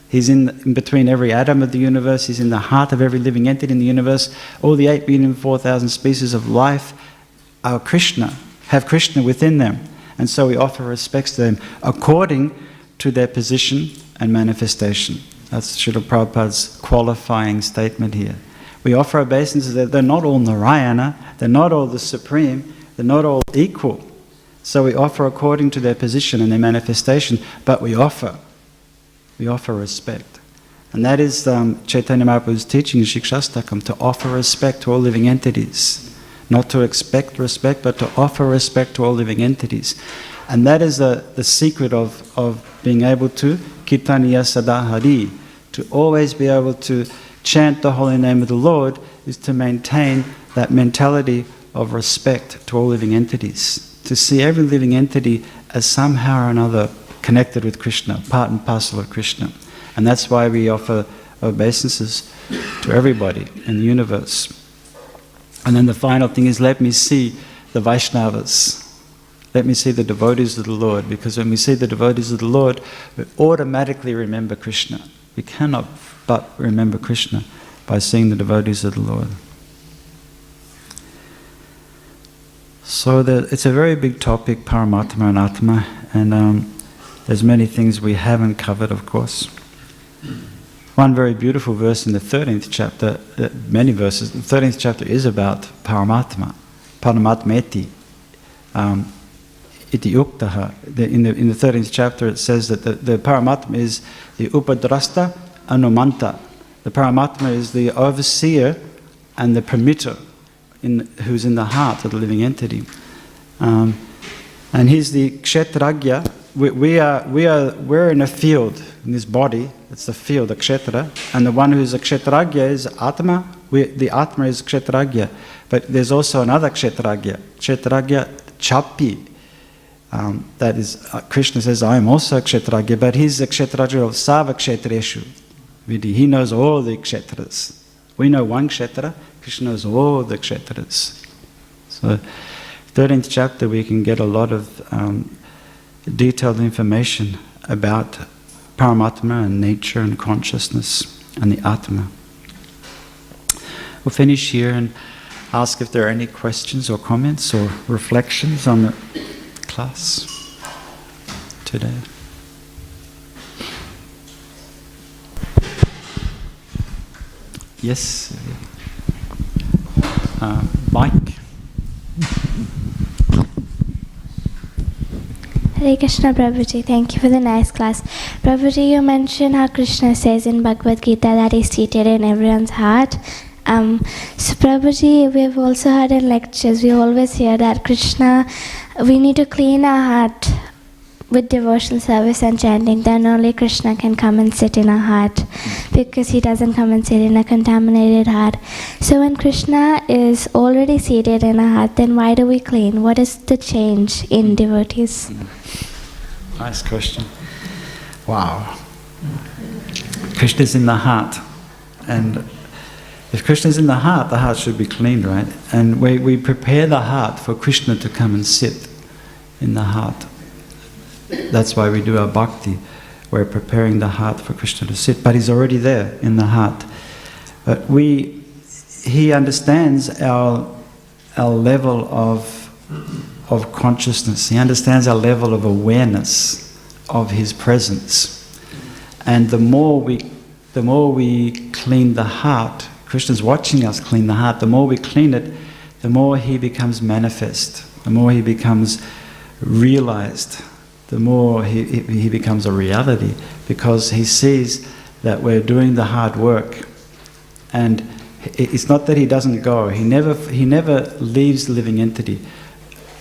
He's in between every atom of the universe. He's in the heart of every living entity in the universe. All the 8,004,000 species of life are Krishna, have Krishna within them. And so we offer respects to them according to their position and manifestation. That's Srila Prabhupada's qualifying statement here. We offer obeisances that they're not all Narayana, they're not all the Supreme, they're not all equal. So we offer according to their position and their manifestation, but we offer respect. And that is Chaitanya Mahaprabhu's teaching in Shikshastakam, to offer respect to all living entities. Not to expect respect, but to offer respect to all living entities. And that is the secret of being able to Kirtaniya Sadahari, to always be able to chant the holy name of the Lord, is to maintain that mentality of respect to all living entities. To see every living entity as somehow or another connected with Krishna, part and parcel of Krishna. And that's why we offer obeisances to everybody in the universe. And then the final thing is, let me see the Vaishnavas. Let me see the devotees of the Lord, because when we see the devotees of the Lord, we automatically remember Krishna. We cannot but remember Krishna by seeing the devotees of the Lord. So it's a very big topic, Paramatma and Atma, and there's many things we haven't covered, of course. One very beautiful verse in the 13th chapter, many verses, the 13th chapter is about Paramatma, Paramatmeti, iti uktaha. In the 13th chapter it says that the Paramatma is the Upadrasta Anumanta. The Paramatma is the overseer and the permitter who's in the heart of the living entity. And he's the Kshetragya. We're in a field, in this body, it's the field, the Kshetra, and the one who's a Kshetragya is Atma. The Atma is Kshetragya. But there's also another Kshetragya, Kshetragya Chapi. That is, Krishna says, I am also a Kshetragya, but he's the Kshetragya of Sava Kshetreshu. He knows all the Kshetras. We know one Kshetra, Krishna knows all the Kshetras. So, 13th chapter we can get a lot of detailed information about Paramatma and nature and consciousness and the Atma. We'll finish here and ask if there are any questions or comments or reflections on the class today. Yes, Mike. Hare Krishna, Prabhuji. Thank you for the nice class. Prabhuji, you mentioned how Krishna says in Bhagavad Gita that he's seated in everyone's heart. So Prabhuji, we've also heard in lectures, we always hear that Krishna, we need to clean our heart with devotional service and chanting, then only Krishna can come and sit in our heart, because he doesn't come and sit in a contaminated heart. So when Krishna is already seated in our heart, then why do we clean? What is the change in devotees? Nice question. Wow. Krishna's in the heart, and if Krishna's in the heart should be cleaned, right? And we prepare the heart for Krishna to come and sit in the heart. That's why we do our bhakti. We're preparing the heart for Krishna to sit, but he's already there in the heart. But he understands our level of consciousness. He understands our level of awareness of his presence. And the more we clean the heart, Krishna's watching us clean the heart, the more we clean it, the more he becomes manifest, the more he becomes realized, the more he becomes a reality, because he sees that we're doing the hard work. And it's not that he doesn't go, he never leaves the living entity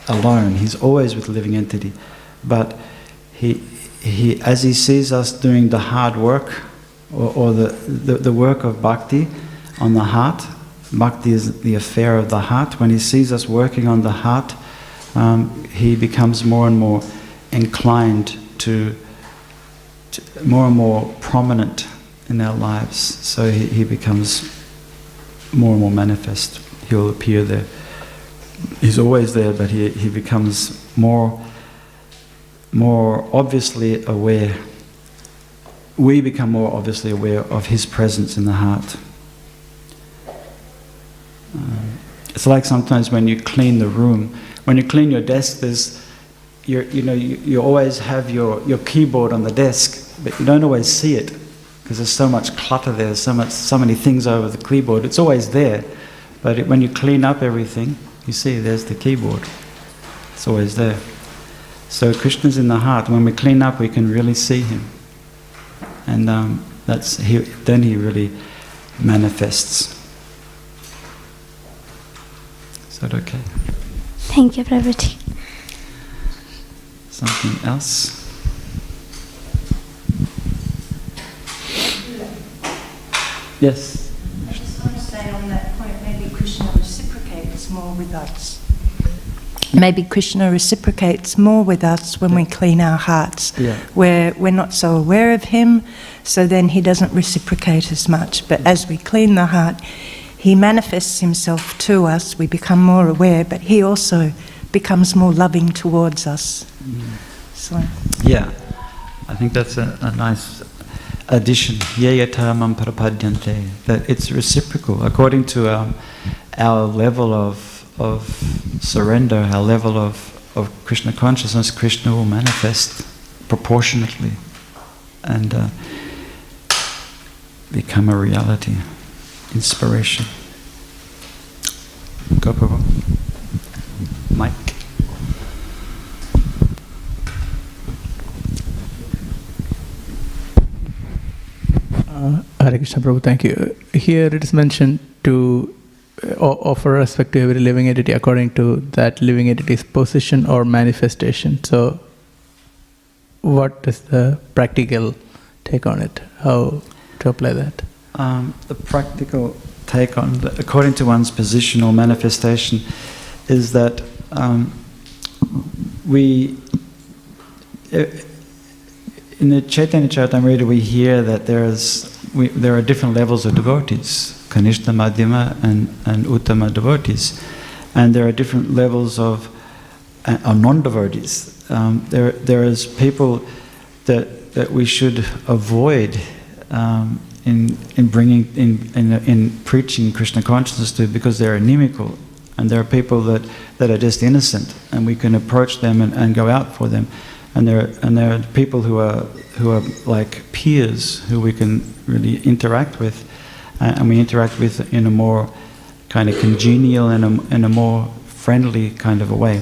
alone, he's always with the living entity. But he as he sees us doing the hard work, or the work of bhakti on the heart, bhakti is the affair of the heart, when he sees us working on the heart, he becomes more and more inclined to more and more prominent in our lives. So he becomes more and more manifest. He'll appear there. He's always there, but he becomes more obviously aware. We become more obviously aware of his presence in the heart. It's like sometimes when you clean the room, when you clean your desk, you always have your keyboard on the desk, but you don't always see it because there's so much clutter there, so many things over the keyboard. It's always there, but when you clean up everything, you see there's the keyboard. It's always there. So Krishna's in the heart. When we clean up, we can really see him, and then he really manifests. Is that okay? Thank you, Prabhuji. Something else? Yes? I just want to say on that point, maybe Krishna reciprocates more with us. Maybe Krishna reciprocates more with us when we clean our hearts, where we're not so aware of him, so then he doesn't reciprocate as much. But as we clean the heart, he manifests himself to us, we become more aware, but he also becomes more loving towards us. So. Yeah, I think that's a nice addition. Yayata mam prapadyante. That it's reciprocal according to our level of surrender, our level of Krishna consciousness, Krishna will manifest proportionately and become a reality, inspiration. Go, Prabhu. Mike. Hare Krishna, Prabhu, thank you. Here it is mentioned to offer respect to every living entity according to that living entity's position or manifestation. So, what is the practical take on it? How to apply that? The practical take on, according to one's position or manifestation, is that in the Chaitanya Charitamrita we hear that there are different levels of devotees, Kanishta, Madhyama and Uttama devotees, and there are different levels of non-devotees. There is people that we should avoid in preaching Krishna consciousness to, because they're inimical, and there are people that are just innocent, and we can approach them and go out for them. And there are people who are like peers who we can really interact with, and we interact with in a more kind of congenial and in a more friendly kind of a way.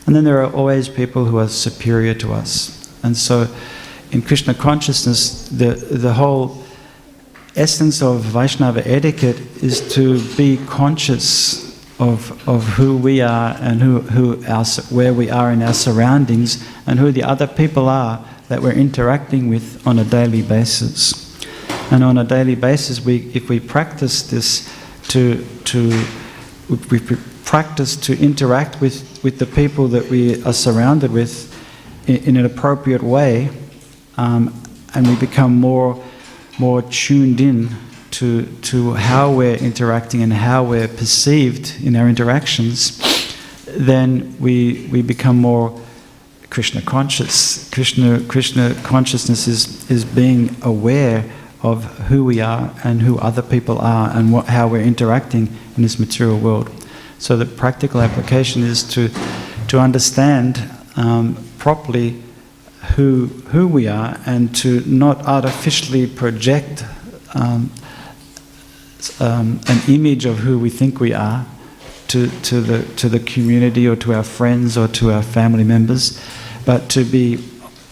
And then there are always people who are superior to us. And so in Krishna consciousness, the whole essence of Vaishnava etiquette is to be conscious of who we are and where we are in our surroundings, and who the other people are that we're interacting with on a daily basis. And on a daily basis, if we practice this we practice to interact with the people that we are surrounded with in an appropriate way, and we become more tuned in to how we're interacting and how we're perceived in our interactions, then we become more Krishna conscious. Krishna consciousness is being aware of who we are and who other people are and how we're interacting in this material world. So the practical application is to understand properly who we are, and to not artificially project an image of who we think we are to the community or to our friends or to our family members, but to be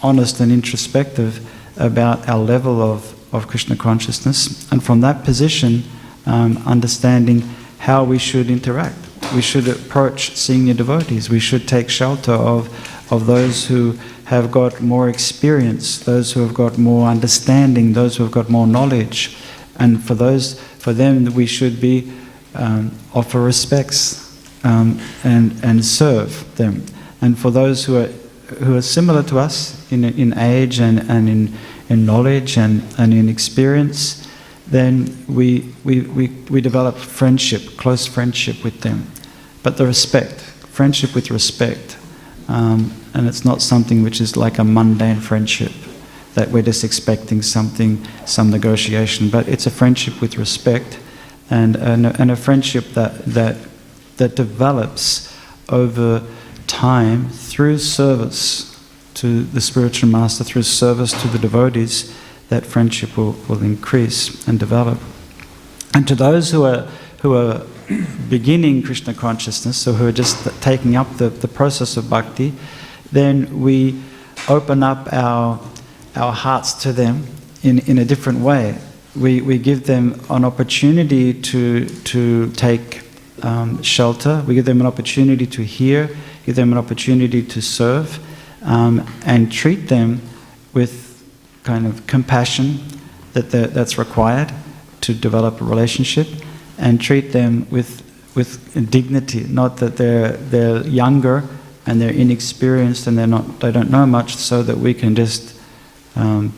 honest and introspective about our level of Krishna consciousness, and from that position understanding how we should interact. We should approach senior devotees. We should take shelter of those who have got more experience, those who have got more understanding, those who have got more knowledge. And for them we should offer respects and serve them. And for those who are similar to us in age and in knowledge and in experience, then we develop friendship, close friendship with them. But friendship with respect, and it's not something which is like a mundane friendship, that we're just expecting some negotiation, but it's a friendship with respect, and a friendship that develops over time through service to the spiritual master, through service to the devotees. That friendship will increase and develop. And to those who are beginning Krishna consciousness, so who are just taking up the process of bhakti, then we open up our hearts to them in a different way. We give them an opportunity to take shelter. We give them an opportunity to hear, give them an opportunity to serve, and treat them with kind of compassion that's required to develop a relationship, and treat them with dignity. Not that they're younger and they're inexperienced and they don't know much, so that we can just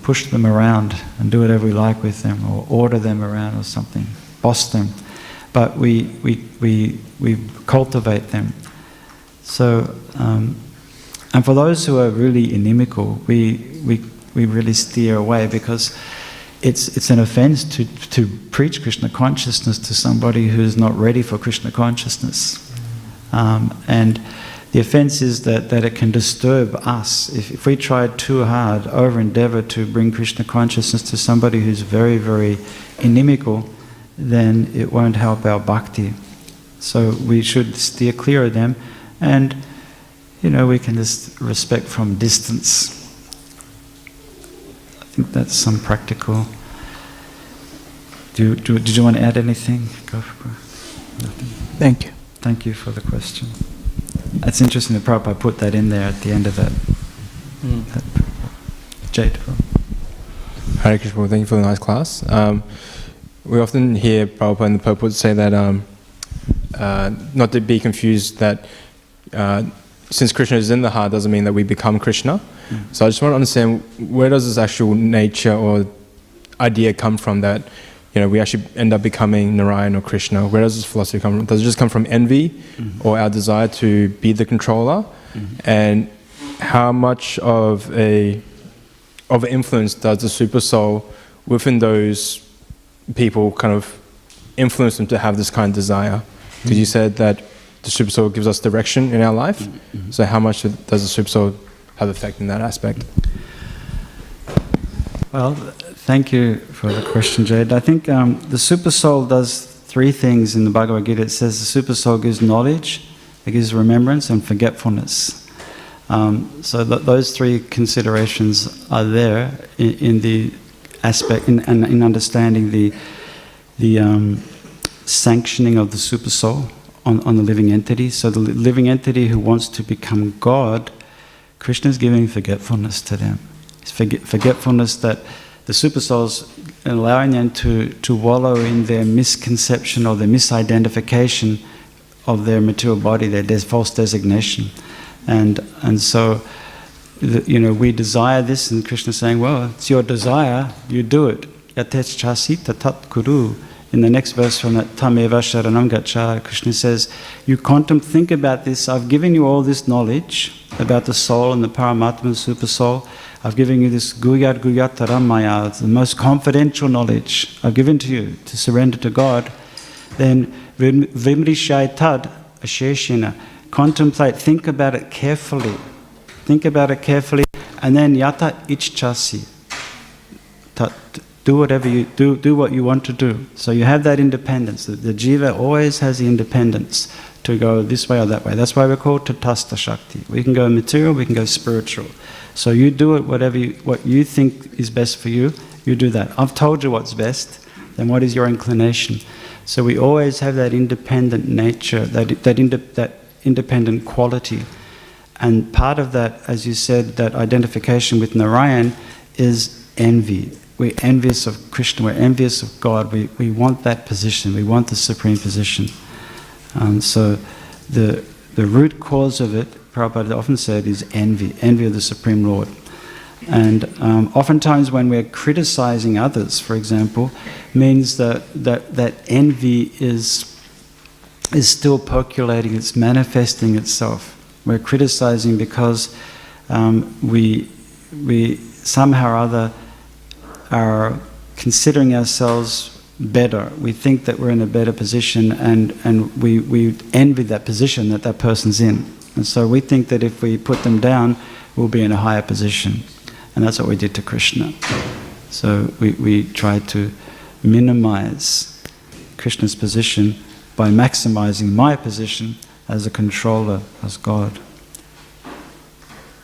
push them around and do whatever we like with them, or order them around or something, boss them. But we cultivate them. So, and for those who are really inimical, we really steer away, because it's an offense to preach Krishna consciousness to somebody who's not ready for Krishna consciousness. And the offense is that it can disturb us. If we try too hard, over-endeavor to bring Krishna consciousness to somebody who's very, very inimical, then it won't help our bhakti. So we should steer clear of them, and we can just respect from distance. I think that's some practical. Did you want to add anything? Go for it. Nothing. Thank you. Thank you for the question. It's interesting that Prabhupada put that in there at the end of that. Jade. Hare Krishna, thank you for the nice class. We often hear Prabhupada and the purport say that, not to be confused, that since Krishna is in the heart doesn't mean that we become Krishna. So I just want to understand, where does this actual nature or idea come from that we actually end up becoming Narayan or Krishna? Where does this philosophy come from? Does it just come from envy or our desire to be the controller? And how much of an influence does the super soul within those people kind of influence them to have this kind of desire? Because you said that the super soul gives us direction in our life. So how much does the super soul have effect in that aspect? Well, thank you for the question, Jade. I think the super soul does three things in the Bhagavad Gita. It says the super soul gives knowledge, it gives remembrance, and forgetfulness. So those three considerations are there in the aspect, in understanding the sanctioning of the super soul on the living entity. So the living entity who wants to become God, Krishna is giving forgetfulness to them. It's forgetfulness that the super souls, allowing them to wallow in their misconception or their misidentification of their material body, their false designation. And so, we desire this, and Krishna is saying, well, it's your desire, you do it. Yatech chasita tat kuru. In the next verse from that, tameva sharanam gacha, Krishna says, you think about this, I've given you all this knowledge about the soul and the Paramatma, the super soul. I've given you this guyat taramaya, the most confidential knowledge I've given to you to surrender to God. Then vimrishai tad asheshina, contemplate, think about it carefully. Think about it carefully, and then yata ichchasi. Do whatever you do what you want to do. So you have that independence. The jiva always has the independence to go this way or that way. That's why we're called tatastha shakti. We can go material, we can go spiritual. So you do it what you think is best for you, you do that. I've told you what's best, then what is your inclination? So we always have that independent nature, that independent quality. And part of that, as you said, that identification with Narayan is envy. We're envious of Krishna, we're envious of God, we want that position, we want the supreme position. So the root cause of it, Prabhupada often said, is envy of the Supreme Lord. And oftentimes when we're criticizing others, for example, means that envy is still percolating, it's manifesting itself. We're criticizing because we somehow or other are considering ourselves better. We think that we're in a better position, and we envy that position that person's in. And so we think that if we put them down, we'll be in a higher position. And that's what we did to Krishna. So we try to minimize Krishna's position by maximizing my position as a controller, as God.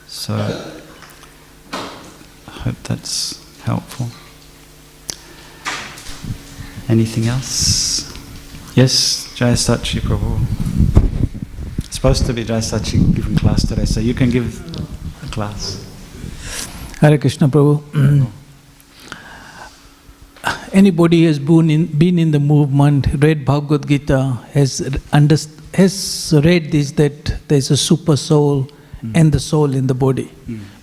So I hope that's helpful. Anything else? Yes, Jai Sachi Prabhu. It's supposed to be Jai Sachi giving class today, so you can give a class. Hare Krishna Prabhu. Anybody has been in the movement, read Bhagavad Gita, has read this, that there's a super soul and the soul in the body.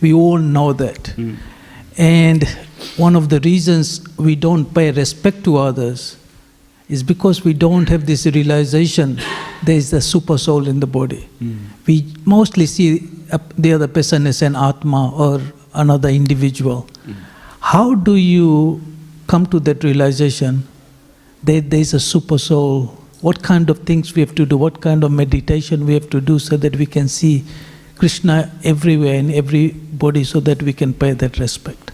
We all know that. And one of the reasons we don't pay respect to others is because we don't have this realization there is the super soul in the body. We mostly see the other person as an Atma or another individual. How do you come to that realization that there is a super soul what kind of things we have to do, what kind of meditation we have to do so that we can see Krishna everywhere in everybody so that we can pay that respect.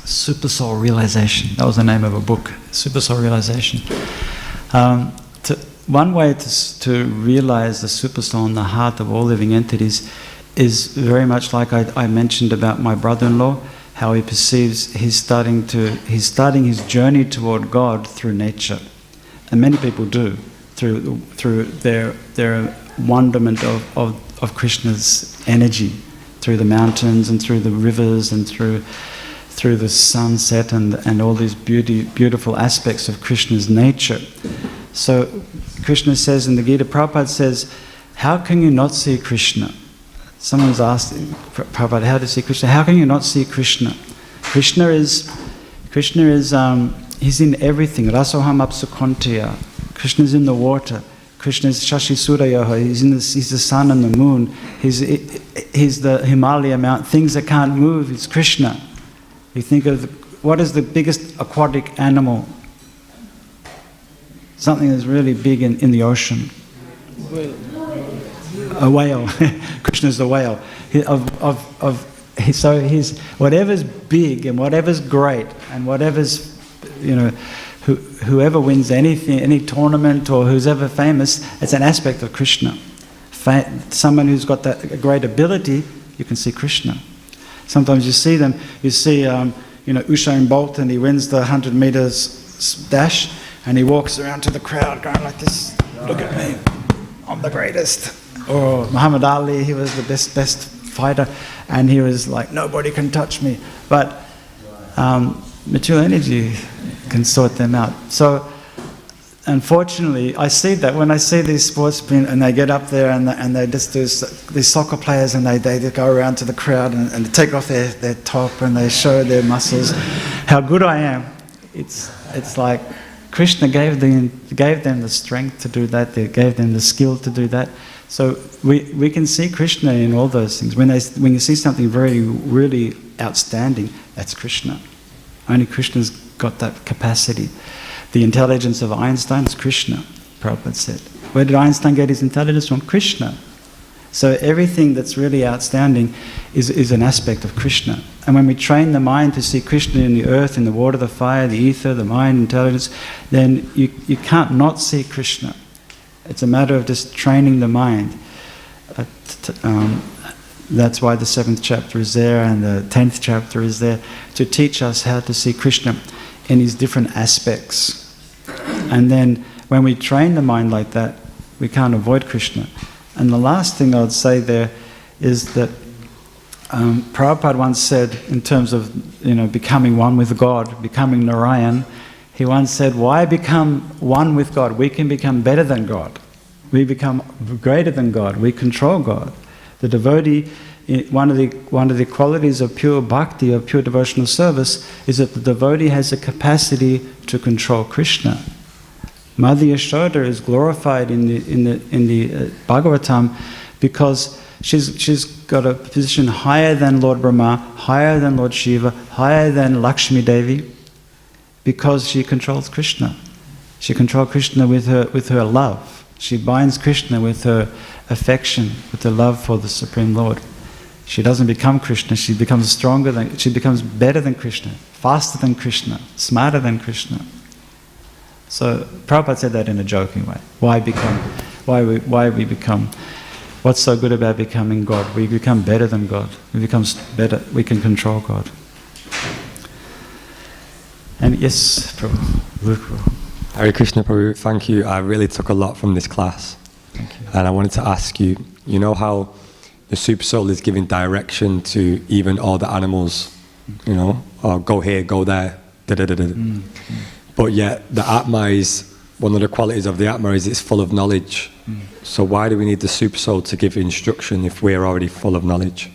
Super Soul Realization. That was the name of a book, Super Soul Realization. One way to realize the Super Soul in the heart of all living entities is very much like I mentioned about my brother-in-law, how he perceives he's starting his journey toward God through nature. And many people do, through their wonderment of Krishna's energy, through the mountains and through the rivers and through the sunset and all these beautiful aspects of Krishna's nature. So Krishna says in the Gita, Prabhupada says, how can you not see Krishna? Someone's asked Prabhupada how to see Krishna. How can you not see Krishna? Krishna is he's in everything. Rasoham apsukontiya. Krishna is in the water. Krishna is Shashi Surayaha. He's the sun and the moon. He's the Himalaya mountain. Things that can't move. It's Krishna. You think of what is the biggest aquatic animal? Something that's really big in the ocean. A whale. Krishna's the whale. So he's whatever's big and whatever's great and whatever's, whoever wins anything, any tournament or who's ever famous, it's an aspect of Krishna. Someone who's got that great ability, you can see Krishna. Sometimes you see them. You see, Usain Bolt, and he wins the 100 meters dash, and he walks around to the crowd going like this. Look at me, I'm the greatest. Or Muhammad Ali, he was the best fighter, and he was like, nobody can touch me. But material energy can sort them out. So, unfortunately, I see that when I see these sportsmen and they get up there and they just do these soccer players and they go around to the crowd and they take off their top and they show their muscles, how good I am. It's like Krishna gave them the strength to do that. They gave them the skill to do that. So we can see Krishna in all those things. When you see something very, really outstanding, that's Krishna. Only Krishna's got that capacity. The intelligence of Einstein is Krishna, Prabhupada said. Where did Einstein get his intelligence from? Krishna. So everything that's really outstanding is an aspect of Krishna. And when we train the mind to see Krishna in the earth, in the water, the fire, the ether, the mind, intelligence, then you can't not see Krishna. It's a matter of just training the mind. That's why the 7th chapter is there and the 10th chapter is there, to teach us how to see Krishna in his different aspects. And then when we train the mind like that, we can't avoid Krishna. And the last thing I would say there is that Prabhupada once said, in terms of becoming one with God, becoming Narayan, he once said, why become one with God? We can become better than God. We become greater than God. We control God. The devotee, one of the qualities of pure bhakti, of pure devotional service, is that the devotee has a capacity to control Krishna. Mother Yashoda is glorified in the Bhagavatam because she's got a position higher than Lord Brahma, higher than Lord Shiva, higher than Lakshmi Devi, because she controls Krishna. She controls Krishna with her love. She binds Krishna with her affection, with her love for the Supreme Lord. She doesn't become Krishna, she becomes she becomes better than Krishna, faster than Krishna, smarter than Krishna. So Prabhupada said that in a joking way. Why we become? What's so good about becoming God? We become better than God. We become better. We can control God. And yes, Prabhu. Luke. Hare Krishna, Prabhu. Thank you. I really took a lot from this class. Thank you. And I wanted to ask you, you know how the Super Soul is giving direction to even all the animals, or go here, go there, da-da-da-da. But yet the Atma is, one of the qualities of the Atma is it's full of knowledge. So why do we need the Super Soul to give instruction if we're already full of knowledge?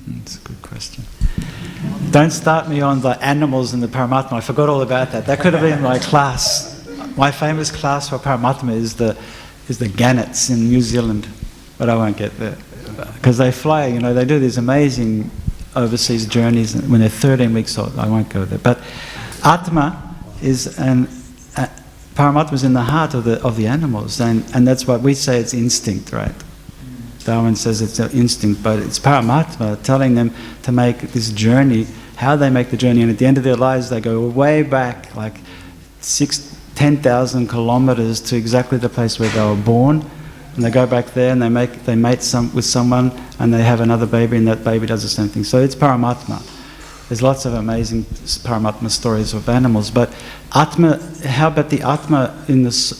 That's a good question. Don't start me on the animals and the Paramatma. I forgot all about that. That could have been my class. My famous class for Paramatma is the gannets in New Zealand, but I won't get there. Because they fly, they do these amazing overseas journeys when they're 13 weeks old. I won't go there. But Atma is Paramatma is in the heart of the animals, and that's why we say it's instinct, right? Darwin says it's an instinct, but it's Paramatma telling them to make this journey, how they make the journey, and at the end of their lives they go way back, like 10,000 kilometers to exactly the place where they were born, and they go back there and they mate with someone, and they have another baby, and that baby does the same thing. So it's Paramatma. There's lots of amazing Paramatma stories of animals, but Atma. How about the Atma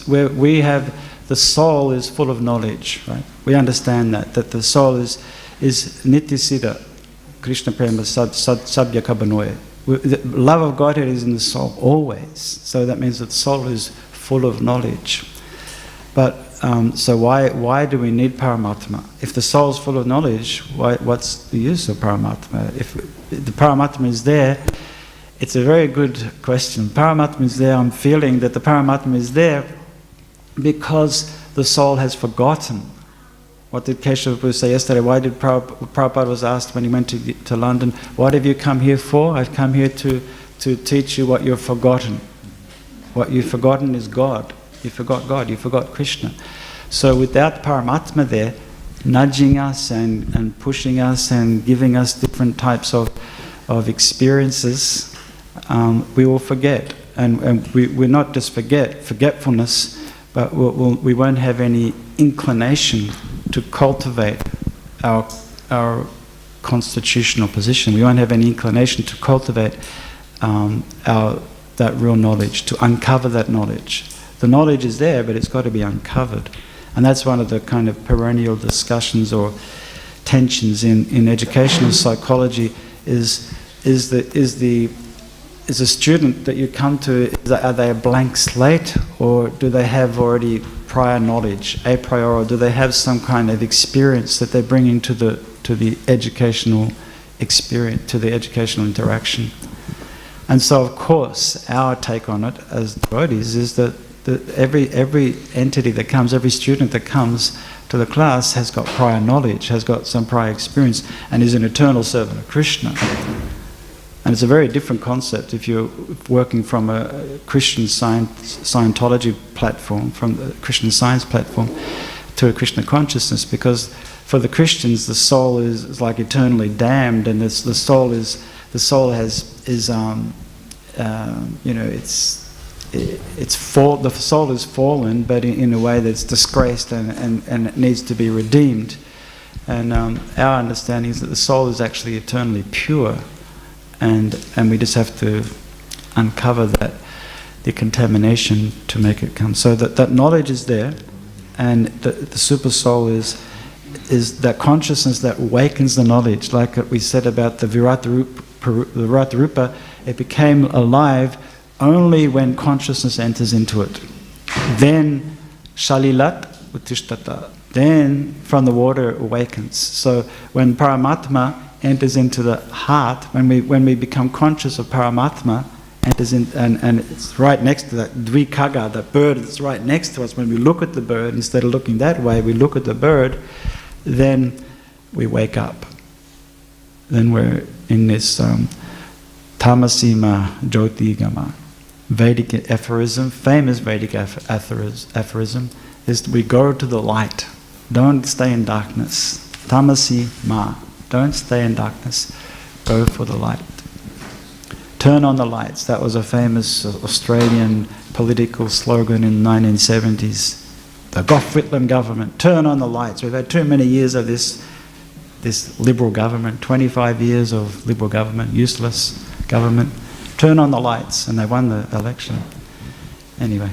where we have the soul is full of knowledge, right? We understand that the soul is Nityasiddha, Krishna Prema Sabya Kabanoya. The love of Godhead is in the soul always. So that means that the soul is full of knowledge. But so why do we need Paramatma? If the soul is full of knowledge, what's the use of Paramatma? If the Paramatma is there, it's a very good question. Paramatma is there. I'm feeling that the Paramatma is there because the soul has forgotten. What did Keshav say yesterday? Why did Prabhupada was asked when he went to London, what have you come here for? I've come here to teach you what you've forgotten. What you've forgotten is God. You forgot God, you forgot Krishna. So without Paramatma there, nudging us and pushing us and giving us different types of experiences, we will forget. And we're not just forgetfulness, but we won't have any inclination to cultivate our constitutional position. We won't have any inclination to cultivate that real knowledge, to uncover that knowledge. The knowledge is there, but it's got to be uncovered. And that's one of the kind of perennial discussions or tensions in educational psychology is a student that you come to, are they a blank slate, or do they have already prior knowledge, a priori, or do they have some kind of experience that they're bringing to the educational experience, to the educational interaction? And so, of course, our take on it as devotees is that every entity that comes, every student that comes to the class has got prior knowledge, has got some prior experience, and is an eternal servant of Krishna. And it's a very different concept if you're working from a Christian Scientology platform, from the Christian Science platform, to a Krishna consciousness, because for the Christians the soul is like eternally damned, and the soul is the soul is fallen, but in a way that's disgraced and it needs to be redeemed. And our understanding is that the soul is actually eternally pure, and we just have to uncover the contamination to make it come. So that knowledge is there, and the super soul is that consciousness that awakens the knowledge, like we said about the Virata Rupa. It became alive only when consciousness enters into it. Then Shalilat Uttishtata. Then from the water it awakens. So when Paramatma enters into the heart, when we become conscious of Paramatma, enters in, and it's right next to that Dvikaga, that bird that's right next to us. When we look at the bird, instead of looking that way, we look at the bird, then we wake up. Then we're in this Tamasima Jyotigama. Vedic aphorism, famous Vedic aphorism, is we go to the light. Don't stay in darkness. Tamasima. Don't stay in darkness. Go for the light. Turn on the lights. That was a famous Australian political slogan in the 1970s. The Gough Whitlam government. Turn on the lights. We've had too many years of this liberal government, 25 years of liberal government, useless government. Turn on the lights, and they won the election. Anyway,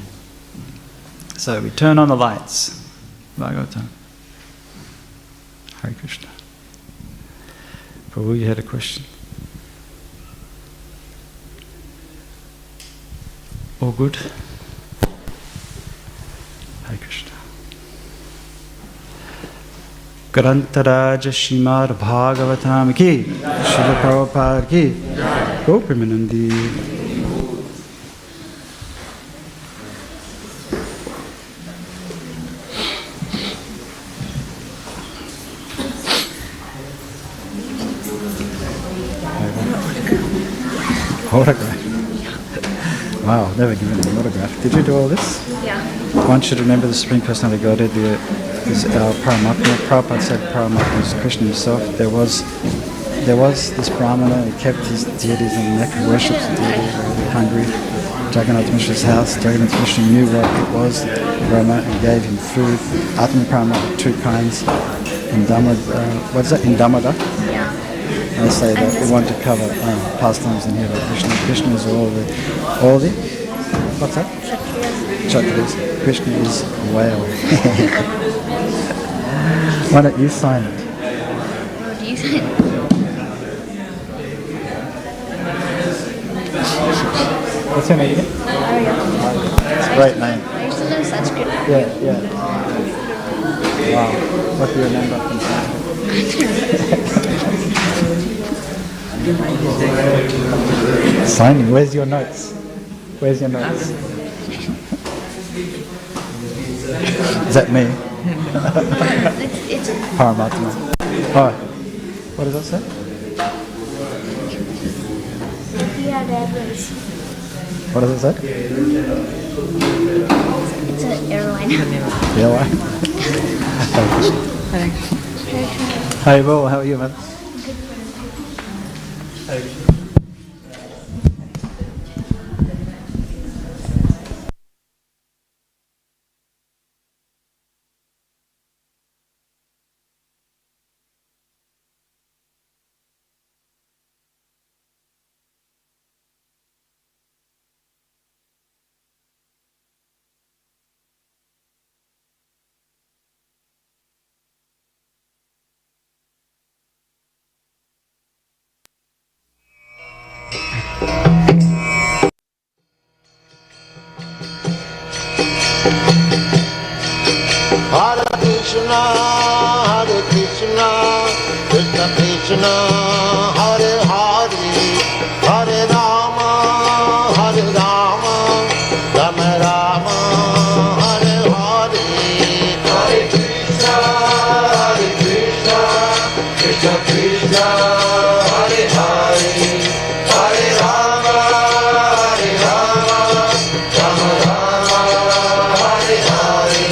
so we turn on the lights. Bhagavatam. Hare Krishna. Prabhu, you had a question? All good? Hare Krishna. Grantaraja Śrīmad Bhāgavatam ki, Śrīla Prabhupada ki, Gopimanandi. Ora Wow, never given an autograph. Did you do all this? Yeah. I want you to remember the Supreme Personality of Godhead is Paramatma. Prabhupada said Paramatma is Krishna himself. There was this Brahmana who kept his deities on the neck, who worships the deity, very hungry. Jagannath Mishra's house. Jagannath Mishra knew what it was, Brahma, and gave him food. Atma Brahma, two kinds. What is that? Indamada? Yeah. I say that we want to cover pastimes in here by Krishna. Krishna is all the what's that? Kshatriyas. Krishna is whale. Why don't you sign it? What do you think? What's your name again? It's a great name. I used to learn Sanskrit. Yeah. Wow. What do you remember from Sanskrit? Signing. Where's your notes? Is that me? It's Paramatma. Oh. What does that say? yeah, reverence. What does it say? It's an airline. Yeah, why? Hey, Bo, how are you, man? Hare Krishna, Krishna Krishna, Hare Hare, Hare Rama, Rama Rama, Hare Hare. Hare Krishna, Krishna Krishna, Hare Hare, Hare Rama, Rama Rama, Hare Hare.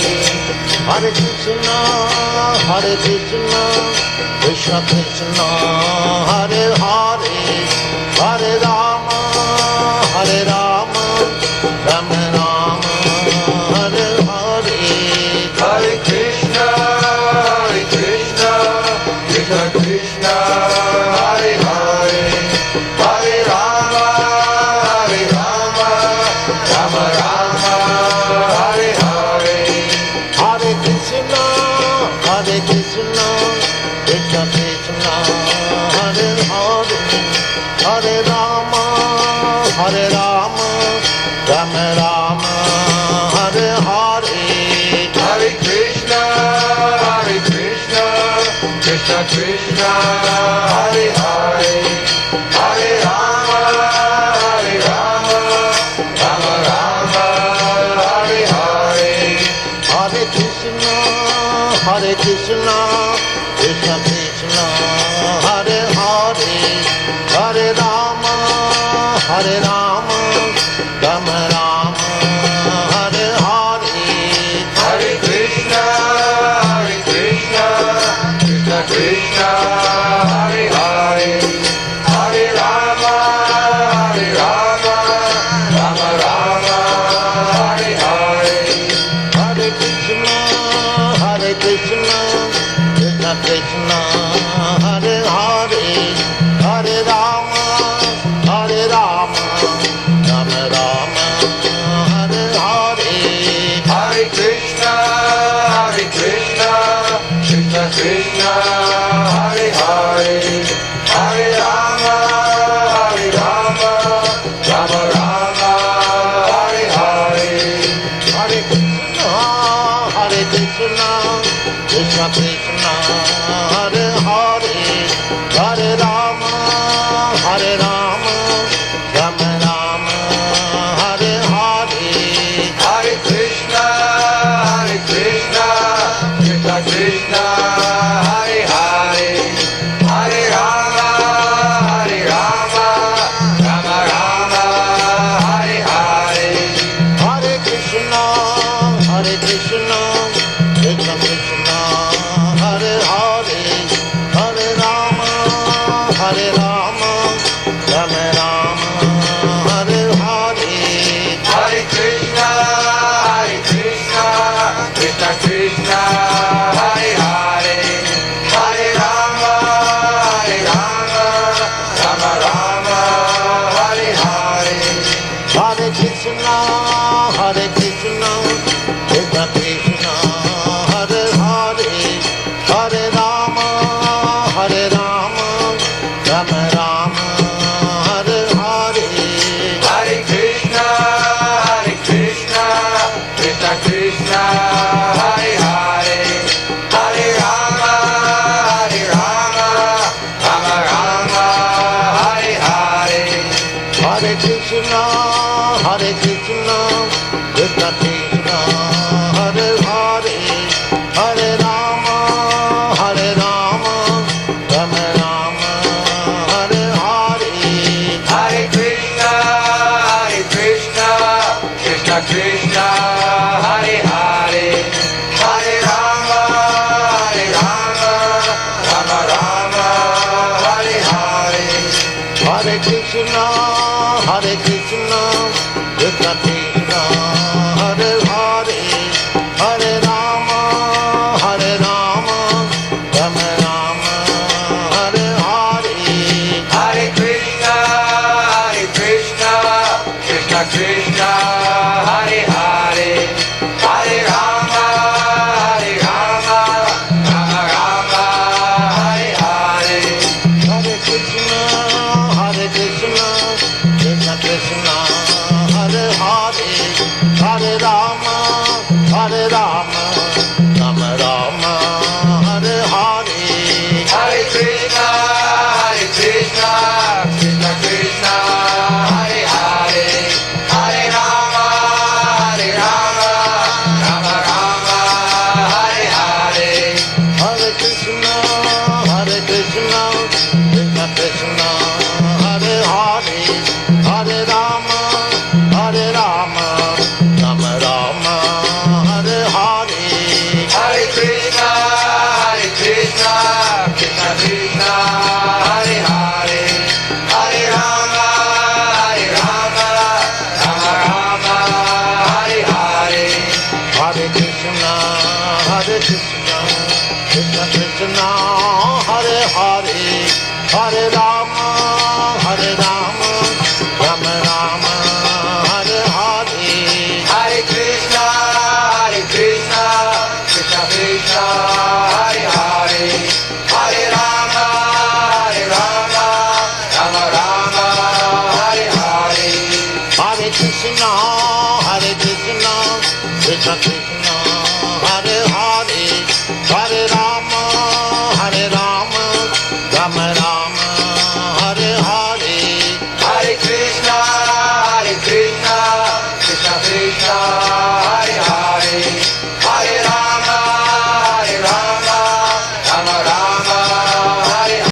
Hare Krishna, Krishna Krishna, Hare Hare, Hare Rama, Rama Rama, Hare Hare. Hare Krishna, Krishna Krishna, Hare Hare, Hare Rama, Rama Rama, Hare Hare. Hare Krishna, Krishna Krishna, Hare Hare, Hare Rama, Rama Rama, Hare Hare. Hare Krishna, Krishna Krishna, Hare Hare, Hare Rama, Rama Rama, Hare Hare. Hare Krishna, Krishna Krishna, Hare Hare, Hare Rama, Rama Rama, Hare Hare. Hare Krishna, Krishna Krishna, Hare Hare, Hare Rama, Rama Rama, Hare Hare. Hare Krishna, Krishna Krishna, Hare Hare, Hare Rama, Rama Rama, Hare Hare. Hare Krishna, Krishna Krishna, Hare Hare, Hare Rama, Rama Rama, Hare Hare. Hare Krishna, Krishna Krishna, Hare Hare, Hare Rama, Rama Rama, Hare Hare. Hare Krishna, Krishna Krishna, Hare Hare, Hare Rama, Rama Rama, Hare Hare. Krishna, Hare Krishna, Krishna Krishna, Hare Hare, Hare Rama, Rama Rama, Hare Hare. Hare Krishna, Krishna Krishna, Hare Hare, Hare Rama, Rama Rama, Hare Hare. Hare Krishna, Krishna Krishna, Hare Hare, Hare Rama, Rama Rama, Hare Hare. Hare Krishna, Krishna Krishna, Hare Hare, Hare Rama, Rama Rama, Hare Hare. Hare Krishna, Krishna Krishna, Hare Hare, Hare Rama, Rama Rama, Hare Hare. Hare Krishna, Krishna Krishna, Hare Hare, Hare Rama, Rama Rama, Hare Hare. Hare Krishna, Krishna Krishna, Hare Hare, Hare Rama, Rama Rama, Hare Hare. Hare Krishna, Krishna Krishna, Hare Hare, Hare Rama, Rama Rama, Hare Hare. Hare Krishna, Krishna Krishna, Hare Hare, Hare Rama.